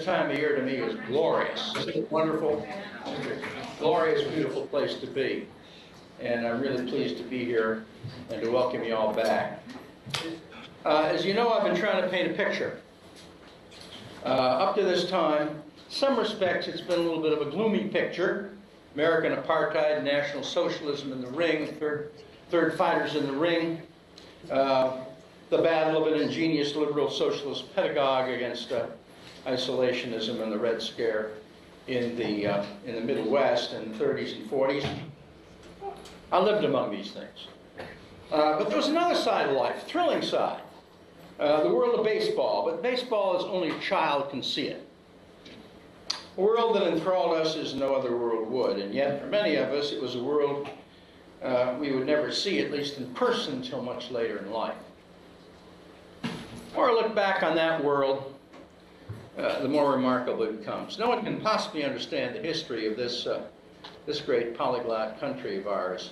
time of year to me is glorious. It's wonderful, glorious, beautiful place to be. And I'm really pleased to be here and to welcome you all back. As you know, I've been trying to paint a picture. Up to this time, in some respects, it's been a little bit of a gloomy picture. American apartheid, National Socialism in the ring, third fighters in the ring, the battle of an ingenious liberal socialist pedagogue against isolationism and the Red Scare in the Middle West in the 30s and 40s. I lived among these things. But there was another side of life, thrilling side, the world of baseball. But baseball as only a child can see it. A world that enthralled us as no other world would, and yet for many of us it was a world we would never see, at least in person, until much later in life. The more I look back on that world, the more remarkable it becomes. No one can possibly understand the history of this great polyglot country of ours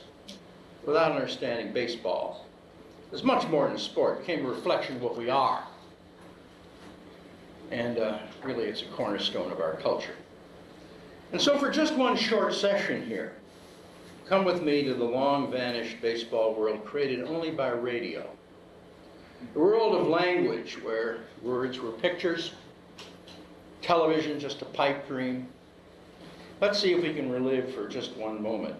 without understanding baseball. It's much more than a sport. It became a reflection of what we are. And really, it's a cornerstone of our culture. And so for just one short session here, come with me to the long-vanished baseball world created only by radio. The world of language, where words were pictures, television just a pipe dream. Let's see if we can relive for just one moment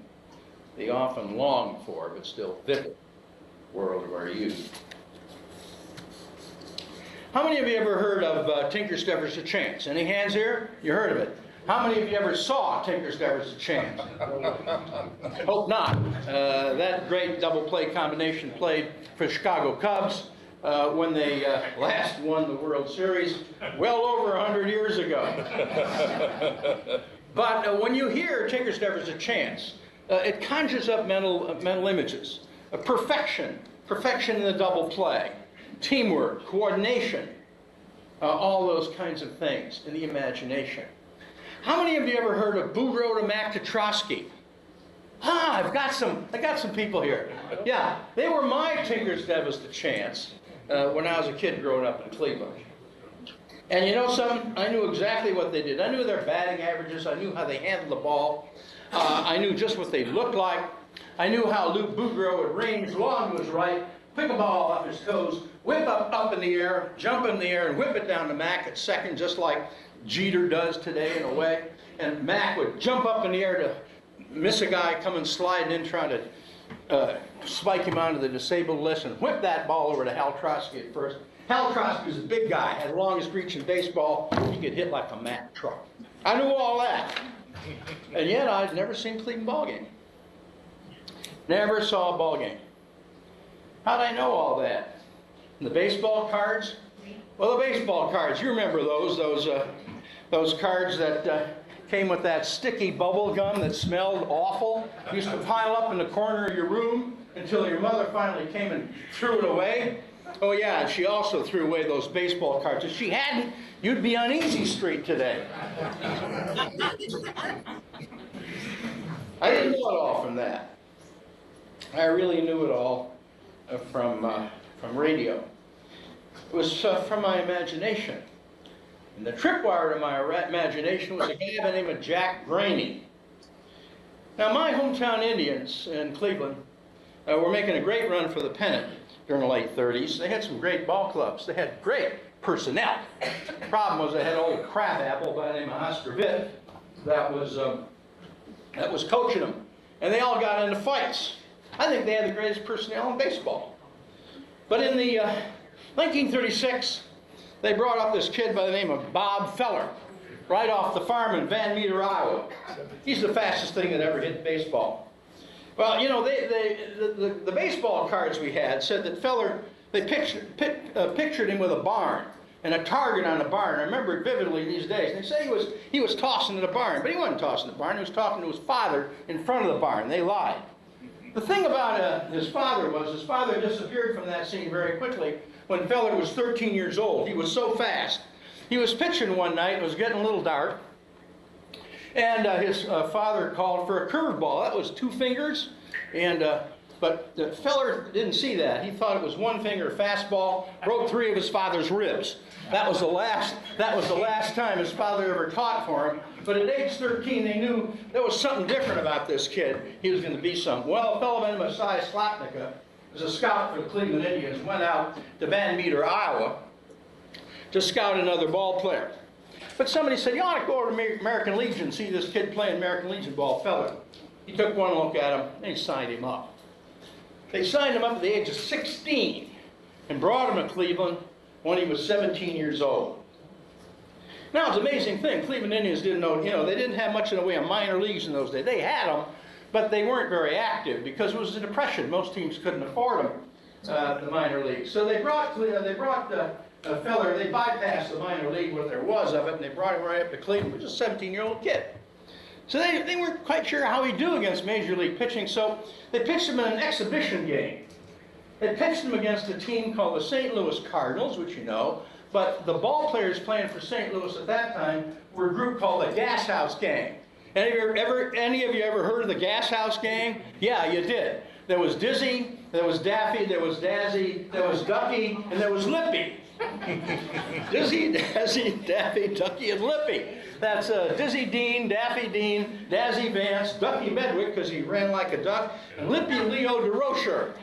the often longed for but still vivid world of our youth. How many of you ever heard of Tinker's Never's a Chance? Any hands here? You heard of it. How many of you ever saw Tinker's Never's a Chance? Hope not. That great double play combination played for the Chicago Cubs when they last won the World Series well over 100 years ago. But when you hear Tinker's Never's a Chance, it conjures up mental images. Perfection in the double play, teamwork, coordination, all those kinds of things in the imagination. How many of you ever heard of Boudreaux to Mac to Trotsky? I got some people here. Yeah, they were my Tinker's Never's a Chance when I was a kid growing up in Cleveland. And you know something? I knew exactly what they did. I knew their batting averages. I knew how they handled the ball. I knew just what they looked like. I knew how Lou Boudreaux would range long to his right, pick a ball off his toes, whip up in the air, jump in the air, and whip it down to Mac at second, just like Jeter does today in a way. And Mac would jump up in the air to miss a guy coming sliding in, trying to spike him onto the disabled list, and whip that ball over to Hal Trotsky at first. Hal Trotsky was a big guy, had the longest reach in baseball. He could hit like a Mack truck. I knew all that. And yet I'd never seen a Cleveland ball game. Never saw a ball game. How'd I know all that? And the baseball cards? Well, the baseball cards, you remember those cards that came with that sticky bubble gum that smelled awful? You used to pile up in the corner of your room until your mother finally came and threw it away. Oh yeah, and she also threw away those baseball cards. If she hadn't, you'd be on Easy Street today. I didn't know it all from that. I really knew it all from radio. It was from my imagination. And the tripwire to my imagination was a guy by the name of Jack Graney. Now, my hometown Indians in Cleveland were making a great run for the pennant during the late 30s. They had some great ball clubs. They had great personnel. The problem was they had an old crabapple by the name of Oscar Vitt that was coaching them. And they all got into fights. I think they had the greatest personnel in baseball. But in the 1936, they brought up this kid by the name of Bob Feller, right off the farm in Van Meter, Iowa. He's the fastest thing that ever hit baseball. Well, you know, the baseball cards we had said that Feller, they pictured him with a barn and a target on a barn. I remember it vividly these days. And they say he was tossing the barn, but he wasn't tossing the barn. He was talking to his father in front of the barn. They lied. The thing about his father was his father disappeared from that scene very quickly when Feller was 13 years old. He was so fast. He was pitching one night. It was getting a little dark. And his father called for a curveball. That was 2 fingers. And But the feller didn't see that. He thought it was one-finger fastball, broke 3 of his father's ribs. That was the last time his father ever taught for him. But at age 13, they knew there was something different about this kid. He was going to be something. Well, a fellow named Messiah Slotnicka was a scout for the Cleveland Indians, went out to Van Meter, Iowa, to scout another ball player. But somebody said, you ought to go over to American Legion and see this kid playing American Legion ball, fella. He took one look at him, and he signed him up. They signed him up at the age of 16 and brought him to Cleveland when he was 17 years old. Now, it's an amazing thing. Cleveland Indians didn't know, they didn't have much in the way of minor leagues in those days. They had them, but they weren't very active because it was a depression. Most teams couldn't afford them, the minor leagues. So they brought a feller, they bypassed the minor league, what there was of it, and they brought him right up to Cleveland, which was a 17-year-old kid. So they weren't quite sure how he'd do against Major League pitching, so they pitched him in an exhibition game. They pitched him against a team called the St. Louis Cardinals, which you know, but the ball players playing for St. Louis at that time were a group called the Gas House Gang. Any of you ever heard of the Gas House Gang? Yeah, you did. There was Dizzy, there was Daffy, there was Dazzy, there was Ducky, and there was Lippy. Dizzy, Dazzy, Daffy, Ducky, and Lippy. That's Dizzy Dean, Daffy Dean, Dazzy Vance, Ducky Medwick, because he ran like a duck, and Lippy Leo DeRocher,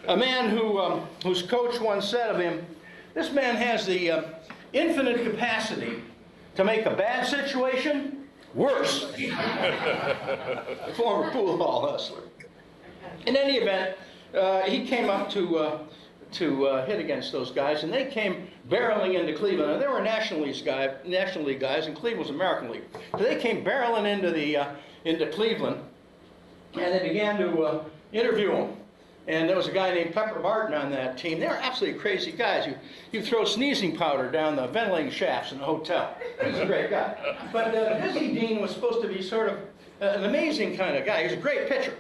a man whose coach once said of him, this man has the infinite capacity to make a bad situation worse. A former pool hall hustler. In any event, he came up to hit against those guys, and they came barreling into Cleveland. And they were National League guys, and Cleveland was American League. So they came barreling into Cleveland, and they began to interview him. And there was a guy named Pepper Martin on that team. They were absolutely crazy guys. You throw sneezing powder down the ventilating shafts in the hotel. He was a great guy. But Dizzy Dean was supposed to be sort of an amazing kind of guy. He was a great pitcher.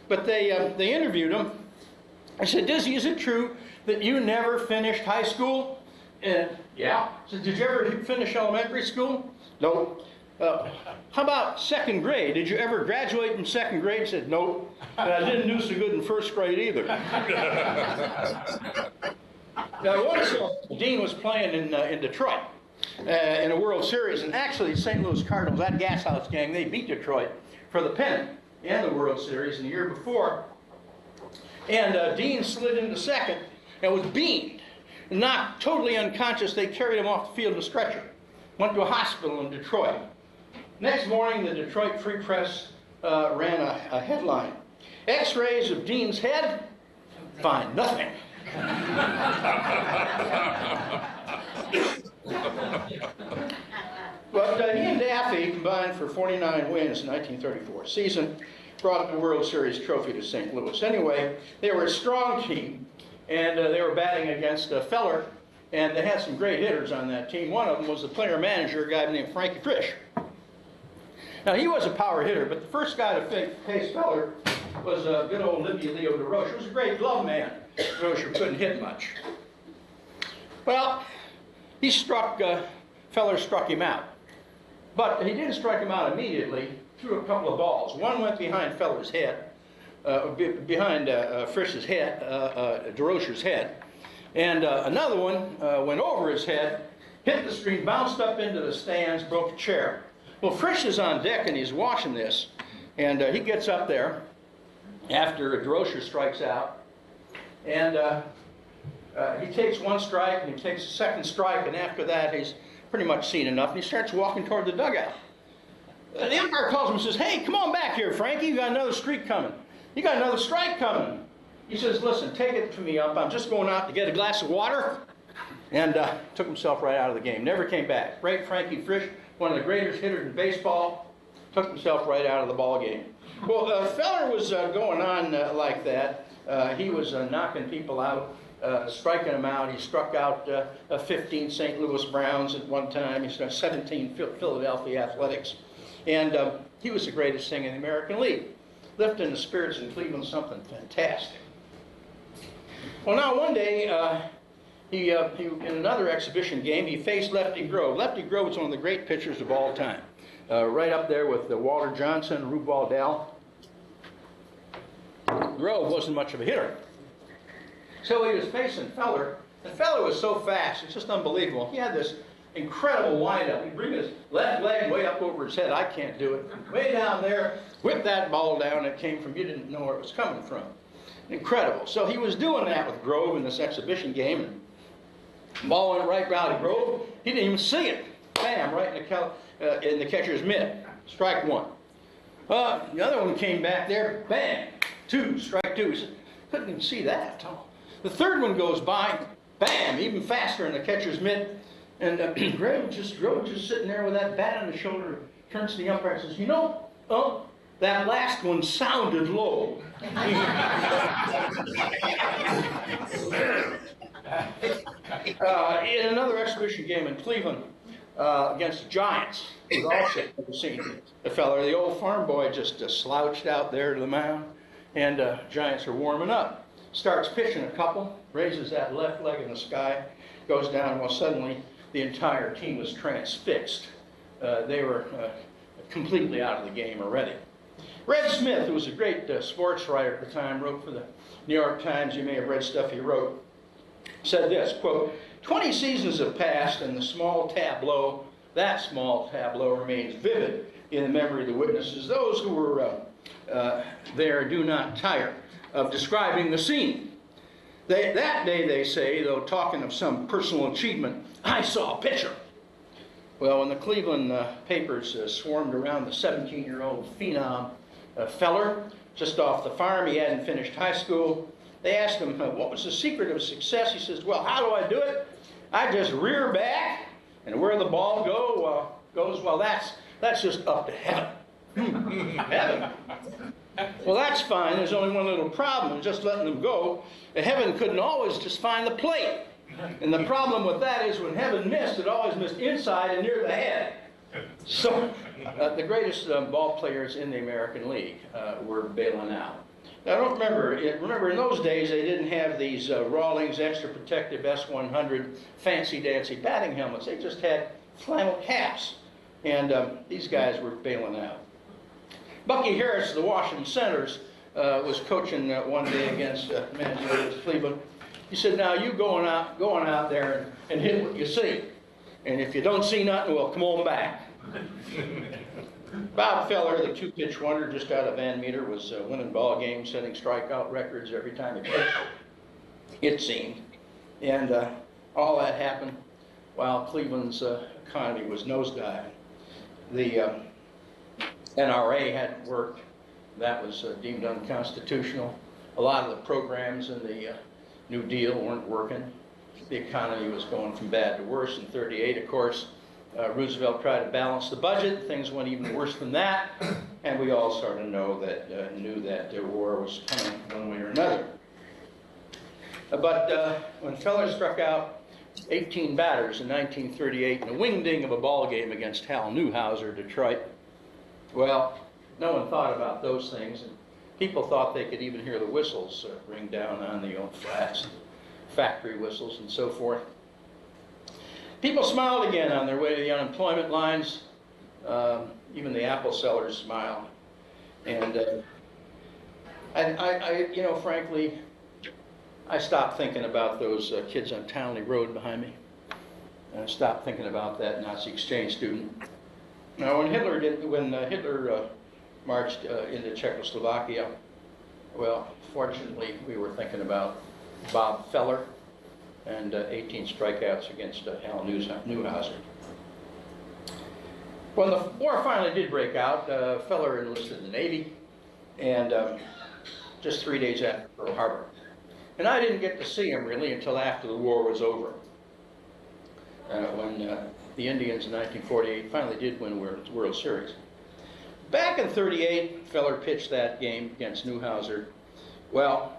But they interviewed him. I said, Dizzy, is it true that you never finished high school? And yeah. I said, did you ever finish elementary school? No. How about second grade? Did you ever graduate in second grade? He said, no. And I didn't do so good in first grade either. Now, once Dean was playing in Detroit in a World Series, and actually St. Louis Cardinals, that Gas House Gang, they beat Detroit for the pennant and the World Series in the year before. And Dean slid into second and was beamed. Knocked totally unconscious. They carried him off the field in a stretcher. Went to a hospital in Detroit. Next morning, the Detroit Free Press ran a headline. X-rays of Dean's head, find nothing. But he and Daffy combined for 49 wins in 1934 season, brought the World Series trophy to St. Louis. Anyway, they were a strong team, and they were batting against a feller, and they had some great hitters on that team. One of them was the player-manager, a guy named Frankie Frisch. Now, he was a power hitter, but the first guy to face feller was good old Lippy Leo DeRocher. He was a great glove man. DeRocher couldn't hit much. Well, feller struck him out. But he didn't strike him out immediately. Threw a couple of balls. One went behind feller's head, behind Frisch's head, DeRocher's head. And another one went over his head, hit the screen, bounced up into the stands, broke a chair. Well, Frisch is on deck and he's watching this, and he gets up there after DeRocher strikes out, and he takes one strike and he takes a second strike, and after that he's pretty much seen enough, and he starts walking toward the dugout. The umpire calls him and says, hey, come on back here, Frankie, you got another streak coming. You got another strike coming. He says, listen, take it from me up. I'm just going out to get a glass of water. And took himself right out of the game. Never came back. Great Frankie Frisch, one of the greatest hitters in baseball, took himself right out of the ball game. Well, Feller was going on like that. He was knocking people out, striking them out. He struck out 15 St. Louis Browns at one time. He struck 17 Philadelphia Athletics. And he was the greatest thing in the American League. Lifting the spirits in Cleveland, something fantastic. Well, now one day, he in another exhibition game, he faced Lefty Grove. Lefty Grove was one of the great pitchers of all time. Right up there with Walter Johnson, Rube Waddell. Grove wasn't much of a hitter. So he was facing Feller, and Feller was so fast, it's just unbelievable. He had this incredible windup. He'd bring his left leg way up over his head. I can't do it. Way down there, whip that ball down. It came from, you didn't know where it was coming from. Incredible. So he was doing that with Grove in this exhibition game, and the ball went right round Grove. He didn't even see it. Bam, right in the catcher's mitt. Strike one. The other one came back there. Bam, two, strike two. He said, couldn't even see that at all. The third one goes by. Bam, even faster in the catcher's mitt. And Grove just sitting there with that bat on his shoulder, turns to the umpire and says, you know, that last one sounded low. In another exhibition game in Cleveland against the Giants, it was also seen the fella, the old farm boy, just slouched out there to the mound, and Giants are warming up. Starts pitching a couple, raises that left leg in the sky, goes down. Well, suddenly the entire team was transfixed. They were completely out of the game already. Red Smith, who was a great sports writer at the time, wrote for the New York Times. You may have read stuff he wrote. Said this, quote, 20 seasons have passed and the small tableau, that small tableau remains vivid in the memory of the witnesses. Those who were there do not tire of describing the scene. That day, they say, though talking of some personal achievement, I saw a pitcher. Well, when the Cleveland papers swarmed around the 17-year-old phenom Feller, just off the farm, he hadn't finished high school. They asked him, what was the secret of success? He says, well, how do I do it? I just rear back, and where the ball goes, well, that's just up to heaven. Heaven. Well, that's fine. There's only one little problem, just letting them go. Heaven couldn't always just find the plate. And the problem with that is when heaven missed, it always missed inside and near the head. So the greatest ball players in the American League were bailing out. Now, don't remember in those days they didn't have these Rawlings Extra Protective S100 fancy-dancy batting helmets. They just had flannel caps. And these guys were bailing out. Bucky Harris of the Washington Senators was coaching one day against Minnesota, Cleveland. He said, now you going out there and hit what you see. And if you don't see nothing, well, come on back. Bob Feller, the two-pitch wonder just out of Van Meter, was winning ball games, setting strikeout records every time he pitched, it seemed. And all that happened while Cleveland's economy was nosediving. The NRA hadn't worked. That was deemed unconstitutional. A lot of the programs in the New Deal weren't working. The economy was going from bad to worse. In '38, of course, Roosevelt tried to balance the budget. Things went even worse than that. And we all sort of knew that the war was coming one way or another. But when Feller struck out 18 batters in 1938 in a wingding of a ball game against Hal Newhouser, Detroit, well, no one thought about those things. And people thought they could even hear the whistles ring down on the old flats, factory whistles and so forth. People smiled again on their way to the unemployment lines. Even the apple sellers smiled. And I frankly, I stopped thinking about those kids on Townley Road behind me. I stopped thinking about that Nazi exchange student. Now, when Hitler marched into Czechoslovakia, well, fortunately, we were thinking about Bob Feller and 18 strikeouts against Hal Newhouser. When the war finally did break out, Feller enlisted in the Navy, and just 3 days after Pearl Harbor. And I didn't get to see him really until after the war was over, when the Indians in 1948 finally did win the World Series. Back in '38, Feller pitched that game against Newhouser. Well,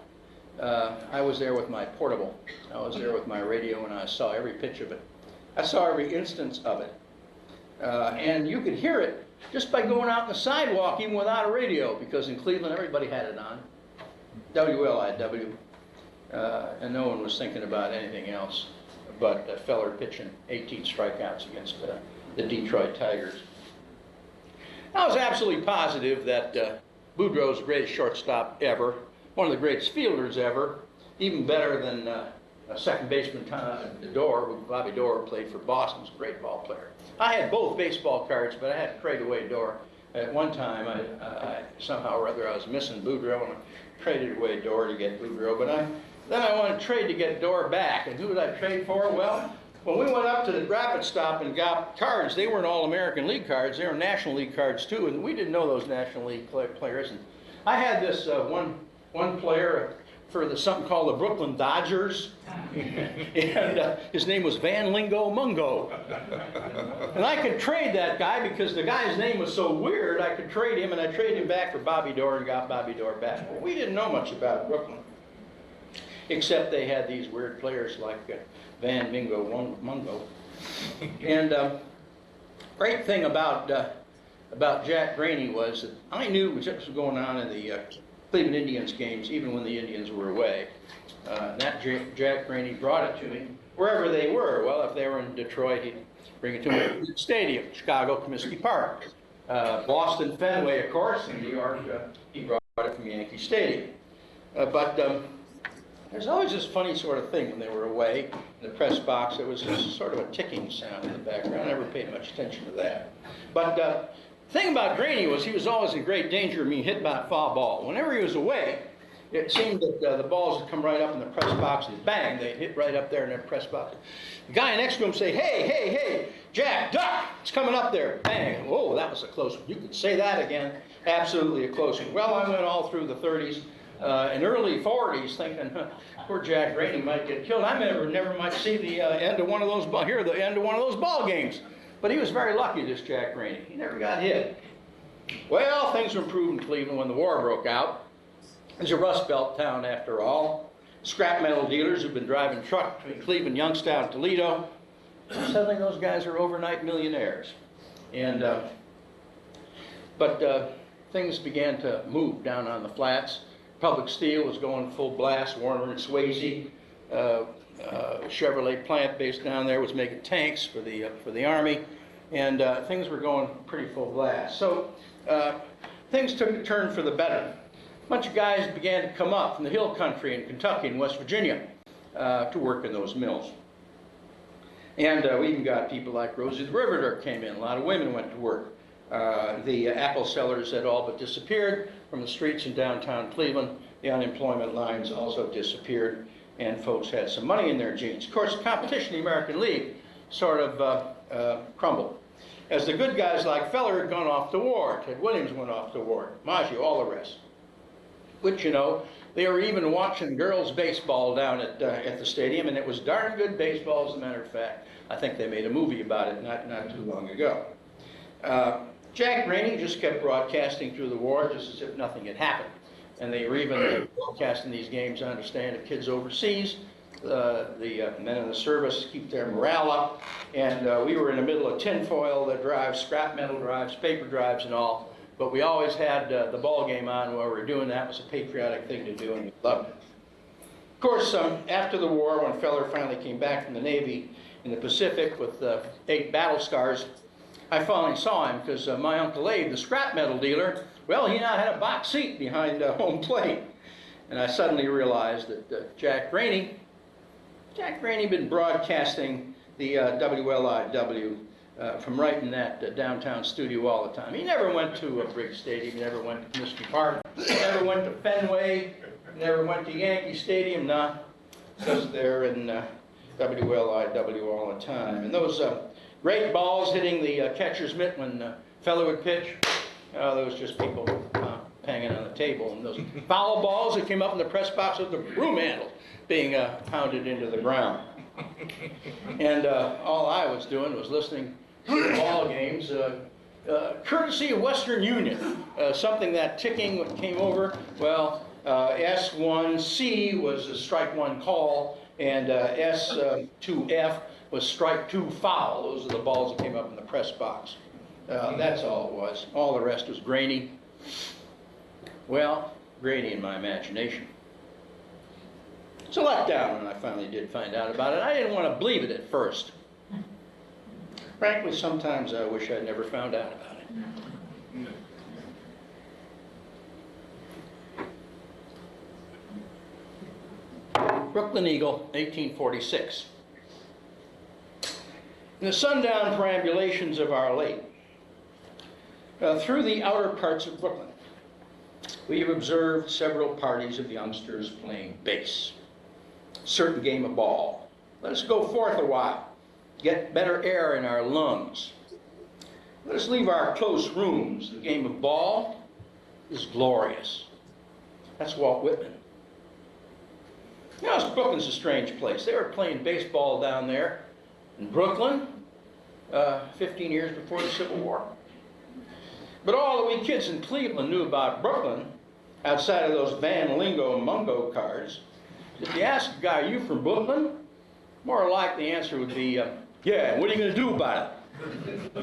I was there with my portable. I was there with my radio, and I saw every pitch of it. I saw every instance of it. And you could hear it just by going out on the sidewalk, even without a radio, because in Cleveland, everybody had it on. WLIW. And no one was thinking about anything else but Feller pitching 18 strikeouts against the Detroit Tigers. I was absolutely positive that Boudreau's the greatest shortstop ever, one of the greatest fielders ever, even better than second baseman Dorr. Bobby Dorr played for Boston, was a great ball player. I had both baseball cards, but I had to trade away Dorr. At one time, I somehow or other I was missing Boudreaux, and I traded away Dorr to get Boudreaux. But then I wanted to trade to get Dorr back, and who did I trade for? Well, when we went up to the rapid stop and got cards, they weren't all American League cards; they were National League cards too, and we didn't know those National League players. And I had this one player for something called the Brooklyn Dodgers, and his name was Van Lingo Mungo. And I could trade that guy because the guy's name was so weird, I could trade him, and I traded him back for Bobby Dorr and got Bobby Dorr back. Well, we didn't know much about Brooklyn, except they had these weird players like Van Lingo Mungo. And great thing about Jack Graney was that I knew what was going on in the Cleveland Indians games, even when the Indians were away. That Jack Graney brought it to me wherever they were. Well, if they were in Detroit, he'd bring it to me at the stadium. Chicago, Comiskey Park. Boston, Fenway, of course. In New York, he brought it from Yankee Stadium. But there's always this funny sort of thing when they were away in the press box. There was this sort of a ticking sound in the background. I never paid much attention to that. But the thing about Graney was he was always in great danger of being hit by a foul ball. Whenever he was away, it seemed that the balls would come right up in the press box and bang, they'd hit right up there in that press box. The guy next to him say, hey, Jack, duck, it's coming up there. Bang, whoa, that was a close one. You could say that again, absolutely a close one. Well, I went all through the 30s and early 40s thinking, poor Jack Graney might get killed. I never might see the end of one of those ball games. But he was very lucky, this Jack Graney. He never got hit. Well, things were improved in Cleveland when the war broke out. It was a Rust Belt town, after all. Scrap metal dealers who've been driving truck between Cleveland, Youngstown, and Toledo. Suddenly those guys are overnight millionaires. And but things began to move down on the flats. Public Steel was going full blast. Warner and Swayze, Chevrolet plant based down there, was making tanks for the Army, and things were going pretty full blast. So things took a turn for the better. A bunch of guys began to come up from the hill country in Kentucky and West Virginia to work in those mills. And we even got people like Rosie the Riveter came in. A lot of women went to work. The apple sellers had all but disappeared from the streets in downtown Cleveland. The unemployment lines also disappeared, and folks had some money in their jeans. Of course, the competition in the American League sort of crumbled. As the good guys like Feller had gone off to war, Ted Williams went off to war, Maggio, all the rest. Which, you know, they were even watching girls' baseball down at the stadium, and it was darn good baseball, as a matter of fact. I think they made a movie about it not too long ago. Jack Graney just kept broadcasting through the war just as if nothing had happened. And they were even broadcasting these games, I understand, to kids overseas. The men in the service keep their morale up. And we were in the middle of tinfoil drives, scrap metal drives, paper drives, and all. But we always had the ball game on while we were doing that. It was a patriotic thing to do, and we loved it. Of course, after the war, when Feller finally came back from the Navy in the Pacific with 8 battle scars, I finally saw him because my Uncle Abe, the scrap metal dealer, well, he now had a box seat behind home plate. And I suddenly realized that Jack Graney had been broadcasting the WLIW from right in that downtown studio all the time. He never went to a big stadium. He never went to Comiskey Park. He never went to Fenway. He never went to Yankee Stadium. Nah, just there in WLIW all the time. And those great balls hitting the catcher's mitt when Feller would pitch, those just people hanging on the table. And those foul balls that came up in the press box with the broom handle being pounded into the ground. And all I was doing was listening to the ball games, courtesy of Western Union, something that ticking came over. Well, S1C was a strike 1 call, and S2F was strike 2 foul. Those are the balls that came up in the press box. That's all it was. All the rest was grainy. Well, grainy in my imagination. It's a letdown when I finally did find out about it. I didn't want to believe it at first. Frankly, sometimes I wish I'd never found out about it. Brooklyn Eagle, 1846. In the sundown perambulations of our lake, through the outer parts of Brooklyn, we have observed several parties of youngsters playing base, a certain game of ball. Let us go forth a while, get better air in our lungs. Let us leave our close rooms. The game of ball is glorious. That's Walt Whitman. You know, Brooklyn's a strange place. They were playing baseball down there in Brooklyn 15 years before the Civil War. But all that we kids in Cleveland knew about Brooklyn, outside of those Van Lingo Mungo cards, if you ask a guy, are you from Brooklyn? More likely the answer would be, yeah, what are you going to do about it?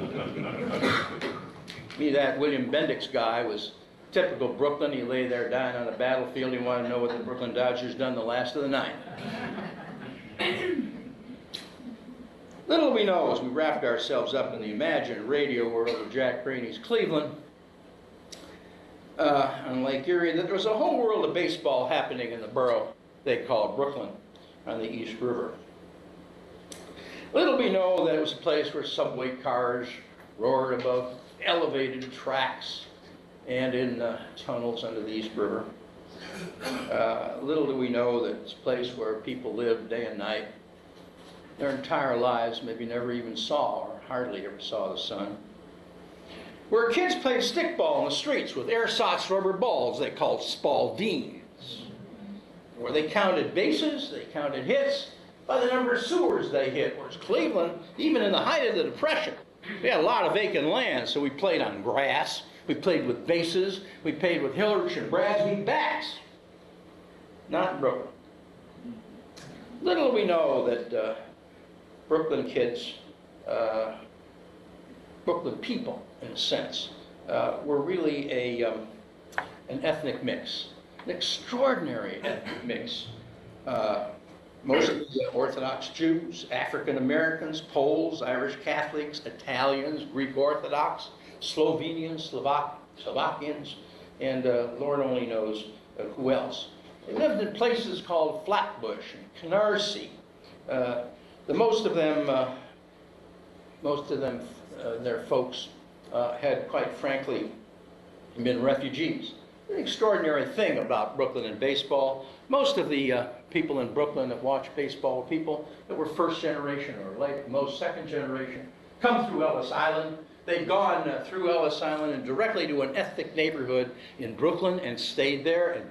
Me, that William Bendix guy was typical Brooklyn. He lay there dying on the battlefield. He wanted to know what the Brooklyn Dodgers done the last of the night. Little we know as we wrapped ourselves up in the imagined radio world of Jack Brady's Cleveland on Lake Erie, that there was a whole world of baseball happening in the borough they called Brooklyn on the East River. Little we know that it was a place where subway cars roared above elevated tracks and in tunnels under the East River. Little do we know that it's a place where people lived day and night. Their entire lives maybe never even saw or hardly ever saw the sun. Where kids played stickball in the streets with ersatz rubber balls they called Spaldings. Where they counted bases, they counted hits by the number of sewers they hit. Whereas Cleveland, even in the height of the Depression, we had a lot of vacant land, so we played on grass, we played with bases, we played with Hillerich and Bradsby bats. Not in Brooklyn. Little we know that Brooklyn kids, Brooklyn people, in a sense, were really an ethnic mix, an extraordinary ethnic mix. Mostly Orthodox Jews, African Americans, Poles, Irish Catholics, Italians, Greek Orthodox, Slovenians, Slovakians, and Lord only knows who else. They lived in places called Flatbush and Canarsie. Most of them, their folks had, quite frankly, been refugees. An extraordinary thing about Brooklyn and baseball. Most of the people in Brooklyn that watch baseball were people that were first generation or late, most second generation, come through Ellis Island. They'd gone through Ellis Island and directly to an ethnic neighborhood in Brooklyn and stayed there, and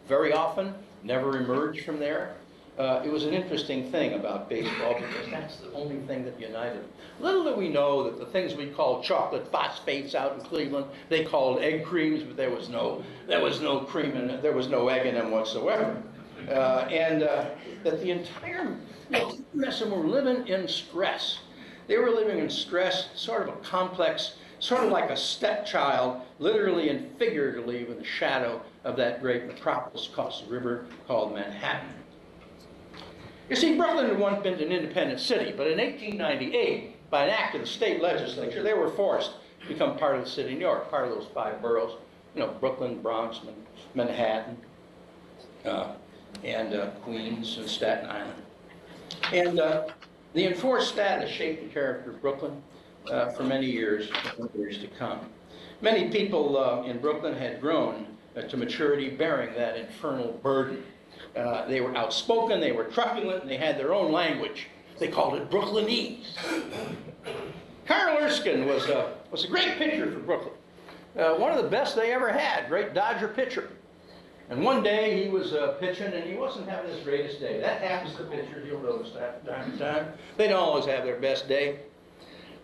very often never emerged from there. It was an interesting thing about baseball because that's the only thing that united them. Little do we know that the things we called chocolate phosphates out in Cleveland, they called egg creams, but there was no cream in it, there was no egg in them whatsoever. That the entire mess of them were living in stress. They were living in stress, sort of a complex, sort of like a stepchild, literally and figuratively, in the shadow of that great metropolis across the river called Manhattan. You see, Brooklyn had once been an independent city, but in 1898, by an act of the state legislature, they were forced to become part of the city of New York, part of those 5 boroughs, Brooklyn, Bronx, Manhattan, and Queens and Staten Island. And the enforced status shaped the character of Brooklyn for many years to come. Many people in Brooklyn had grown to maturity bearing that infernal burden. They were outspoken, they were truculent, and they had their own language. They called it Brooklynese. Carl Erskine was a great pitcher for Brooklyn. One of the best they ever had, great Dodger pitcher. And one day he was pitching and he wasn't having his greatest day. That happens to pitchers, you'll notice that from time to time. They don't always have their best day.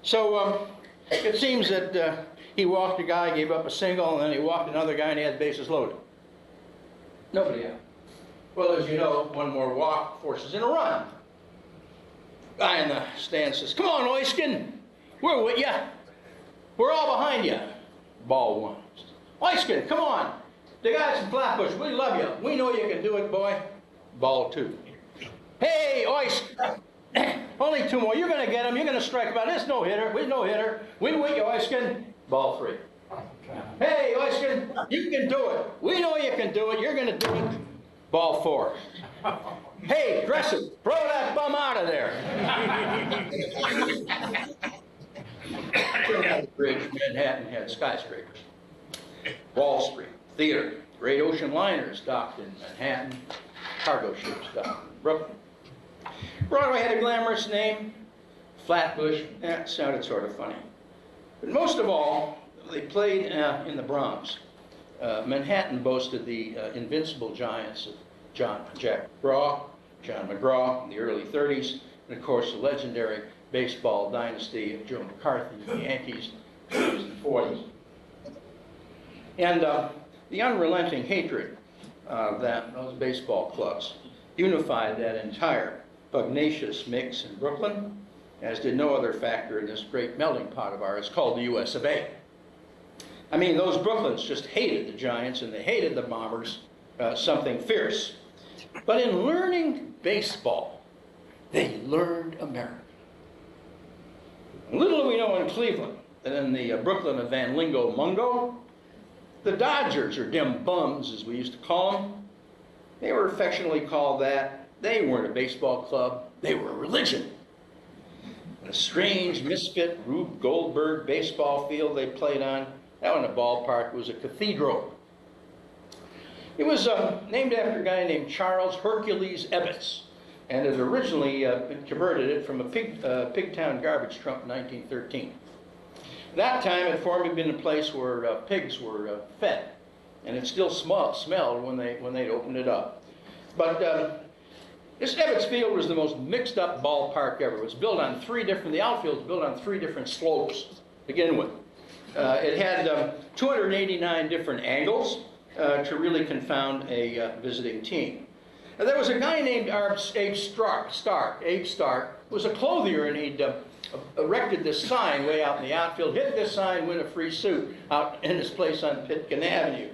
So it seems that he walked a guy, gave up a single, and then he walked another guy and he had the bases loaded. Nobody out. Well, as you know, one more walk forces in a run. Guy in the stand says, "Come on, Erskine, we're with you. We're all behind you." Ball 1. "Erskine, come on. The guys in Flatbush, we love you. We know you can do it, boy." Ball 2. "Hey, Erskine, only 2 more. You're going to get him. You're going to strike him out. There's no hitter. We're no hitter. We with you, Erskine." Ball 3. "Hey, Erskine, you can do it. We know you can do it. You're going to do it." Ball 4. Hey, dresser, throw that bum out of there. Bridge, Manhattan had skyscrapers. Wall Street, theater, great ocean liners docked in Manhattan, cargo ships docked in Brooklyn. Broadway had a glamorous name, Flatbush. That sounded sort of funny. But most of all, they played in the Bronx. Manhattan boasted the invincible giants of Jack McGraw, John McGraw in the early 30s, and of course the legendary baseball dynasty of Joe McCarthy, the Yankees, in the 40s. And the unrelenting hatred that those baseball clubs unified that entire pugnacious mix in Brooklyn, as did no other factor in this great melting pot of ours called the US of A. I mean, those Brooklyns just hated the Giants and they hated the Bombers, something fierce. But in learning baseball, they learned America. Little do we know in Cleveland that in the Brooklyn of Van Lingo Mungo, the Dodgers, or dim bums as we used to call them, they were affectionately called that. They weren't a baseball club, they were a religion. A strange misfit Rube Goldberg baseball field they played on, that one, a ballpark, was a cathedral. It was named after a guy named Charles Hercules Ebbets, and it originally converted it from a pig-town garbage dump in 1913. At that time, it formerly been a place where pigs were fed, and it still smelled when they'd opened it up. But this Ebbets Field was the most mixed-up ballpark ever. It was built on the outfield was built on 3 different slopes to begin with. It had 289 different angles to really confound a visiting team. Now, there was a guy named Abe Stark was a clothier, and he'd erected this sign way out in the outfield, hit this sign, win a free suit, out in his place on Pitkin Avenue.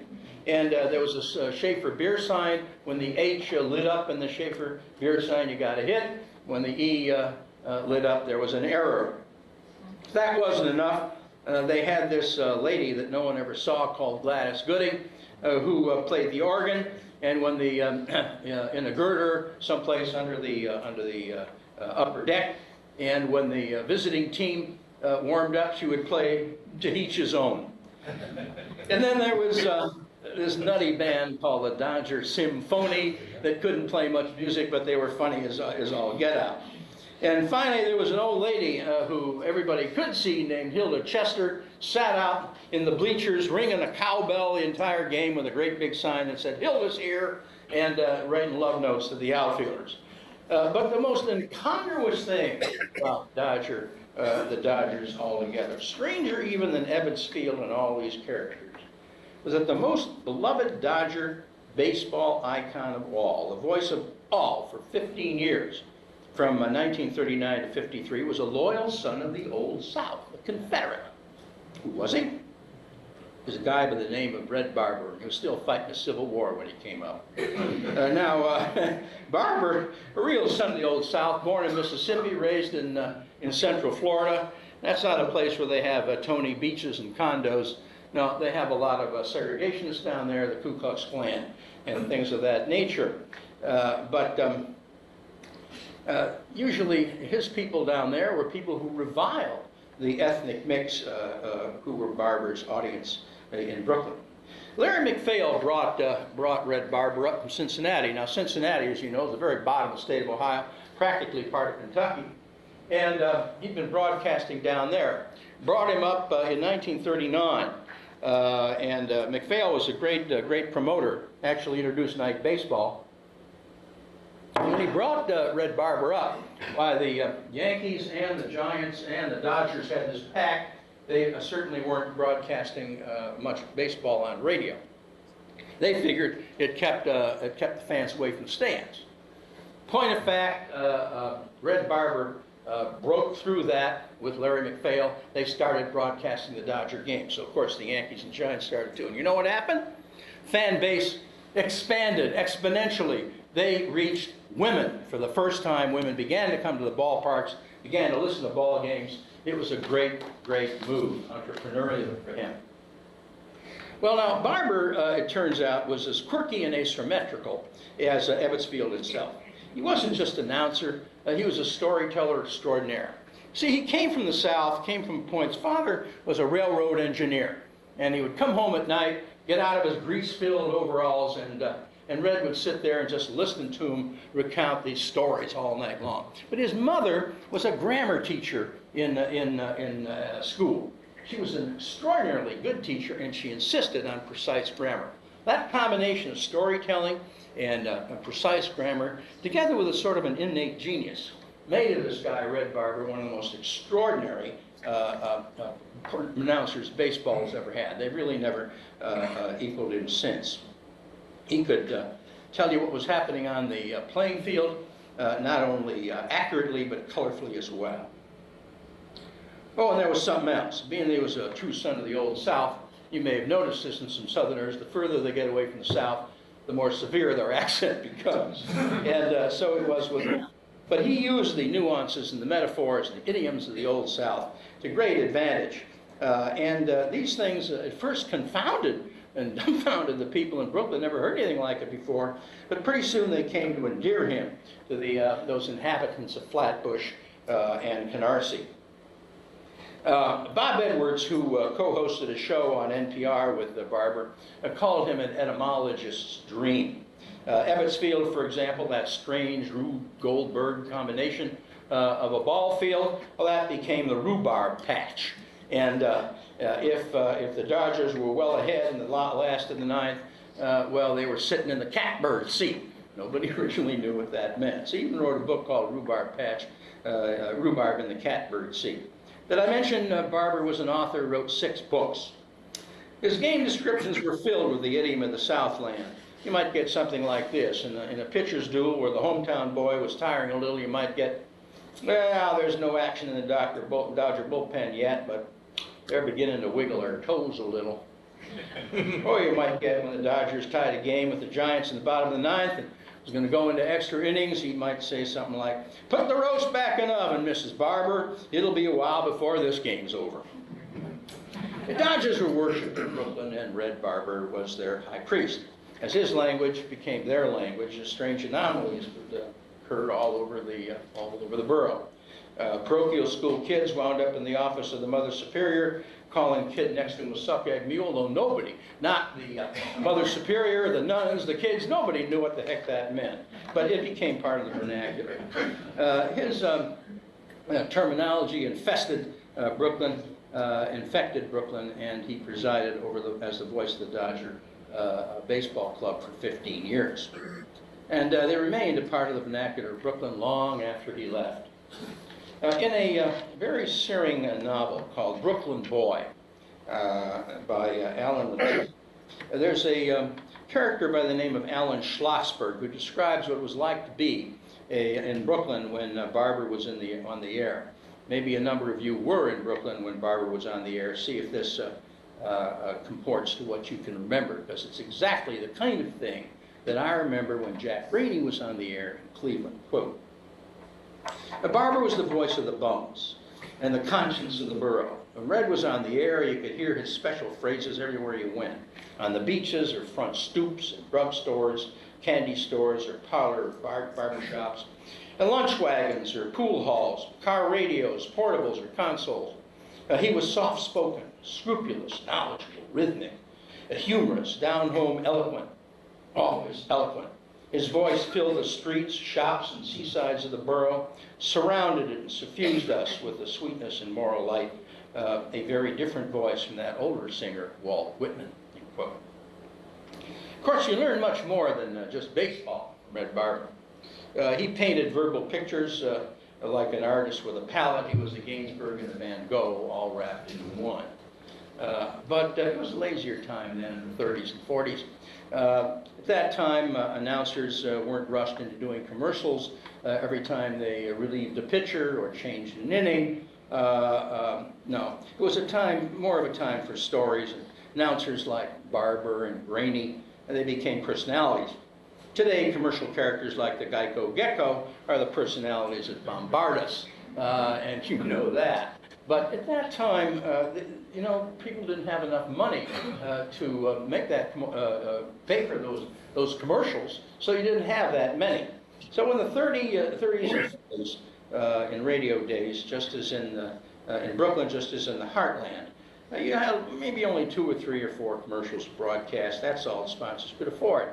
And there was this Schaefer beer sign. When the H lit up in the Schaefer beer sign, you got a hit. When the E lit up, there was an error. If that wasn't enough, they had this lady that no one ever saw called Gladys Gooding, who played the organ. And when the in a girder someplace under the upper deck, and when the visiting team warmed up, she would play To Each His Own. And then there was this nutty band called the Dodger Symphony that couldn't play much music, but they were funny as all get out. And finally, there was an old lady who everybody could see named Hilda Chester, sat out in the bleachers ringing a cowbell the entire game with a great big sign that said, "Hilda's here," and writing love notes to the outfielders. But the most incongruous thing about the Dodgers altogether, stranger even than Ebbets Field and all these characters, was that the most beloved Dodger baseball icon of all, the voice of all for 15 years, from 1939 to 53, was a loyal son of the Old South, a Confederate. Who was he? He was a guy by the name of Red Barber. He was still fighting the Civil War when he came up. Barber, a real son of the Old South, born in Mississippi, raised in Central Florida. That's not a place where they have Tony beaches and condos. No, they have a lot of segregationists down there, the Ku Klux Klan, and things of that nature. Usually his people down there were people who reviled the ethnic mix who were Barber's audience in Brooklyn. Larry McPhail brought Red Barber up from Cincinnati. Now Cincinnati, as you know, is the very bottom of the state of Ohio, practically part of Kentucky. And he'd been broadcasting down there. Brought him up in 1939. And McPhail was a great promoter, actually introduced night baseball. When he brought Red Barber up, why the Yankees and the Giants and the Dodgers had this pact, they certainly weren't broadcasting much baseball on radio. They figured it kept the fans away from the stands. Point of fact, Red Barber broke through that with Larry McPhail. They started broadcasting the Dodger games. So of course the Yankees and Giants started too. And you know what happened? Fan base expanded exponentially. They reached women. For the first time, women began to come to the ballparks, began to listen to ball games. It was a great, great move, entrepreneurial for him. Well, now, Barber, it turns out, was as quirky and asymmetrical as Ebbetsfield itself. He wasn't just an announcer, he was a storyteller extraordinaire. See, he came from the South, came from a point. His father was a railroad engineer, and he would come home at night, get out of his grease-filled overalls, and Red would sit there and just listen to him recount these stories all night long. But his mother was a grammar teacher in school. She was an extraordinarily good teacher, and she insisted on precise grammar. That combination of storytelling and precise grammar, together with a sort of an innate genius, made of this guy, Red Barber, one of the most extraordinary announcers baseball has ever had. They've really never equaled him since. He could tell you what was happening on the playing field, not only accurately, but colorfully as well. Oh, and there was something else. Being that he was a true son of the Old South, you may have noticed this in some Southerners. The further they get away from the South, the more severe their accent becomes. And so it was with him. But he used the nuances and the metaphors and the idioms of the Old South to great advantage. These things at first confounded and dumbfounded the people in Brooklyn. Never heard anything like it before. But pretty soon they came to endear him to those inhabitants of Flatbush and Canarsie. Bob Edwards, who co-hosted a show on NPR with Barber, called him an etymologist's dream. Ebbetsfield, for example, that strange Rube Goldberg combination of a ball field, well, that became the rhubarb patch. And if the Dodgers were well ahead in the last of the ninth, well, they were sitting in the catbird seat. Nobody originally knew what that meant. So he even wrote a book called Rhubarb Patch, Rhubarb in the Catbird Seat. Did I mention Barber was an author, wrote 6 books. His game descriptions were filled with the idiom of the Southland. You might get something like this. In a pitcher's duel where the hometown boy was tiring a little, you might get, well, there's no action in the Dodger bullpen yet, but they're beginning to wiggle their toes a little. Or you might get when the Dodgers tied a game with the Giants in the bottom of the ninth and was going to go into extra innings, he might say something like, "Put the roast back in the oven, Mrs. Barber. It'll be a while before this game's over." The Dodgers were worshipped in Brooklyn, and Red Barber was their high priest. As his language became their language, strange anomalies would occur all over the borough. Parochial school kids wound up in the office of the Mother Superior, calling kid next to him a suck-egg mule, though nobody, not the Mother Superior, the nuns, the kids, nobody knew what the heck that meant. But it became part of the vernacular. His terminology infected Brooklyn, and he presided as the voice of the Dodger baseball club for 15 years. And they remained a part of the vernacular of Brooklyn long after he left. In a very searing novel called Brooklyn Boy by Alan Lee, there's a character by the name of Alan Schlossberg who describes what it was like to be in Brooklyn when Barber was on the air. Maybe a number of you were in Brooklyn when Barber was on the air. See if this comports to what you can remember, because it's exactly the kind of thing that I remember when Jack Brady was on the air in Cleveland. Quote, "Barber was the voice of the bums and the conscience of the borough. When Red was on the air, you could hear his special phrases everywhere you went, on the beaches or front stoops, at drugstores, candy stores, or parlor barber shops, and lunch wagons or pool halls, car radios, portables, or consoles. He was soft-spoken, scrupulous, knowledgeable, rhythmic, humorous, down-home, eloquent, always eloquent. His voice filled the streets, shops, and seasides of the borough, surrounded it and suffused us with the sweetness and moral light, a very different voice from that older singer, Walt Whitman." End quote. Of course, you learn much more than just baseball from Red Barber. He painted verbal pictures like an artist with a palette. He was a Gainsbourg and a Van Gogh all wrapped into one. But it was a lazier time then in the 30s and 40s. At that time, announcers weren't rushed into doing commercials every time they relieved a pitcher or changed an inning. No, it was more of a time for stories. And announcers like Barber and Graney, they became personalities. Today, commercial characters like the Geico Gecko are the personalities that bombard us, and you know that. But at that time, you know, people didn't have enough money to make that pay for those commercials, so you didn't have that many. So in the 30s and 40s, in radio days, just as in Brooklyn, just as in the heartland, you had maybe only 2 or 3 or 4 commercials broadcast. That's all the sponsors could afford.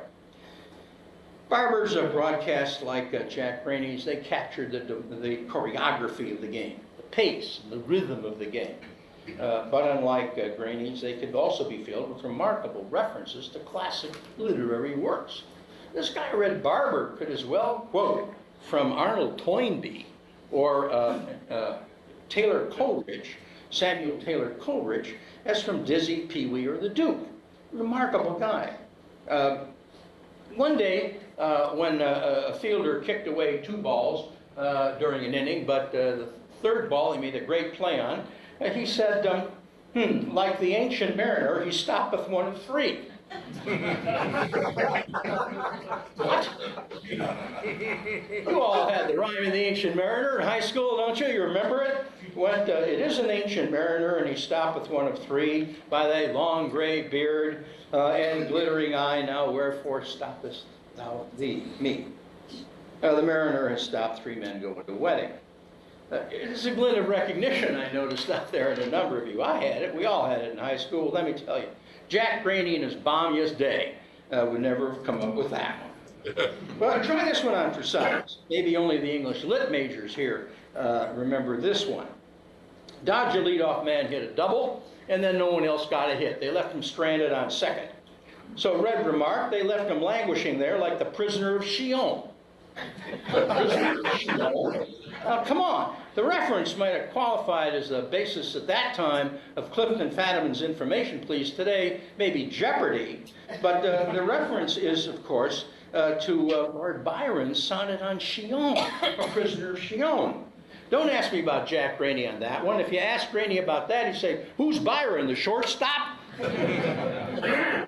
Barber's broadcast, like Jack Brainey's, they captured the choreography of the game, the pace, the rhythm of the game. But unlike Brainey's, they could also be filled with remarkable references to classic literary works. This guy, Red Barber, could as well quote from Arnold Toynbee or Taylor Coleridge, Samuel Taylor Coleridge, as from Dizzy, Pee-wee, or the Duke. Remarkable guy. One day, when a fielder kicked away 2 balls during an inning, but the 3rd ball he made a great play on, he said, like the ancient mariner, he stoppeth one of 3. What? You all had the rhyme in the Ancient Mariner in high school, don't you? You remember it? It is an ancient mariner, and he stoppeth one of 3 by thy long gray beard and glittering eye. Now wherefore stoppest thou me? The mariner has stopped 3 men going to a wedding. It is a glint of recognition I noticed out there in a number of you. I had it. We all had it in high school. Let me tell you. Jack Brainey in his balmiest day would never have come up with that one. Well, try this one on for size. Maybe only the English lit majors here remember this one. Dodger leadoff man hit a double, and then no one else got a hit. They left him stranded on second. So Red remarked, they left him languishing there like the prisoner of Chillon. Now, come on. The reference might have qualified as the basis at that time of Clifton Fadiman's information please. Today, maybe Jeopardy. But the reference is, of course, to Lord Byron's sonnet on Chillon, a prisoner of Chillon. Don't ask me about Jack Brainey on that one. If you ask Brainey about that, he'd say, who's Byron, the shortstop? The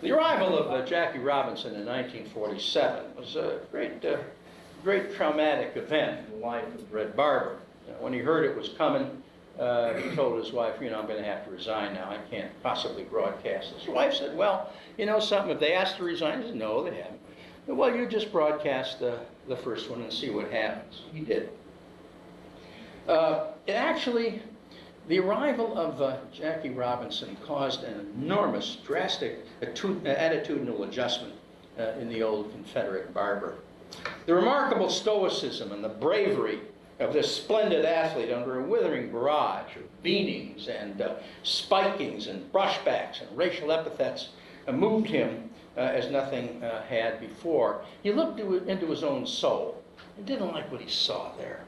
arrival of Jackie Robinson in 1947 was a great traumatic event in the life of Red Barber. When he heard it was coming, he told his wife, you know, I'm going to have to resign now. I can't possibly broadcast. His wife said, well, you know something, if they asked to resign, he said, no, they haven't. Well, you just broadcast the first one and see what happens. He did. The arrival of Jackie Robinson caused an enormous, drastic attitudinal adjustment in the old Confederate Barber. The remarkable stoicism and the bravery of this splendid athlete under a withering barrage of beatings and spikings and brushbacks and racial epithets moved him as nothing had before. He looked into his own soul and didn't like what he saw there.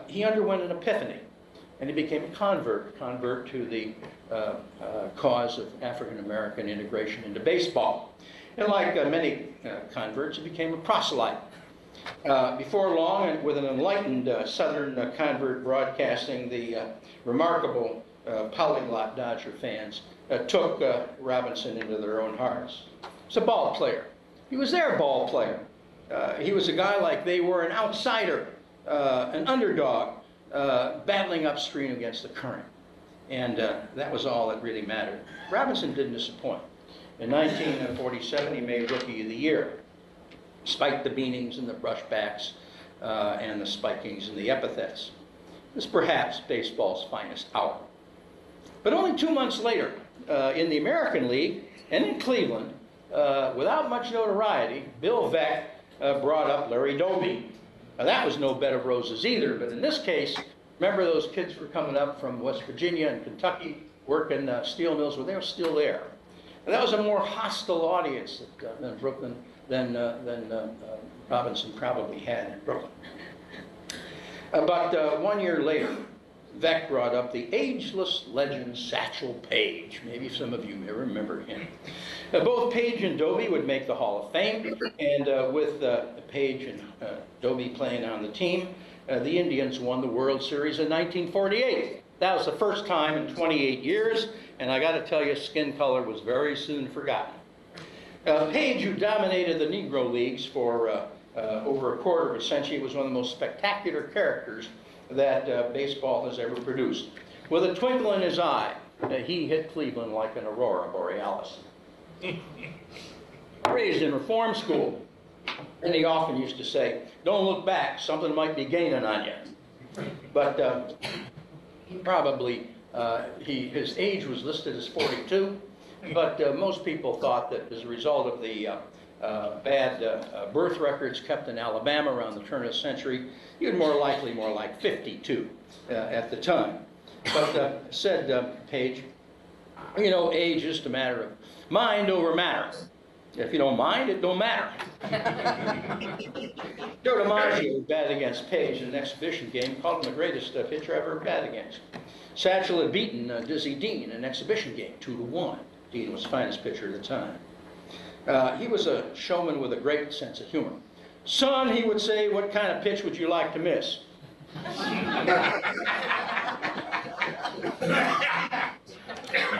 He underwent an epiphany, and he became a convert to the cause of African-American integration into baseball. And like many converts, he became a proselyte. Before long, and with an enlightened Southern convert broadcasting, the remarkable polyglot Dodger fans took Robinson into their own hearts. He's a ball player. He was their ball player. He was a guy like they were, an outsider, an underdog, battling upstream against the current. And that was all that really mattered. Robinson didn't disappoint. In 1947, he made Rookie of the Year, despite the beatings and the brushbacks and the spikings and the epithets. It was perhaps baseball's finest hour. But only 2 months later, in the American League and in Cleveland, without much notoriety, Bill Veeck brought up Larry Doby. Now, that was no bed of roses either, but in this case, remember those kids were coming up from West Virginia and Kentucky working steel mills? Well, they were still there. And that was a more hostile audience than Brooklyn than Robinson probably had in Brooklyn. But 1 year later, Veeck brought up the ageless legend Satchel Paige. Maybe some of you may remember him. Both Paige and Doby would make the Hall of Fame, and with Paige and Doby playing on the team, the Indians won the World Series in 1948. That was the first time in 28 years, and I got to tell you, skin color was very soon forgotten. Paige, who dominated the Negro Leagues for over a quarter of a century, was one of the most spectacular characters that baseball has ever produced. With a twinkle in his eye, he hit Cleveland like an aurora borealis. Raised in reform school, and he often used to say, "Don't look back, something might be gaining on you." But probably his age was listed as 42, but most people thought that as a result of the bad birth records kept in Alabama around the turn of the century, he was more like 52 at the time. But said Page, you know, age is just a matter of mind over matter. If you don't mind, it don't matter. Joe DiMaggio batted against Page in an exhibition game, called him the greatest pitcher ever batted against. Satchel had beaten Dizzy Dean in an exhibition game, 2-1. Dean was the finest pitcher at the time. He was a showman with a great sense of humor. "Son," he would say, "what kind of pitch would you like to miss?"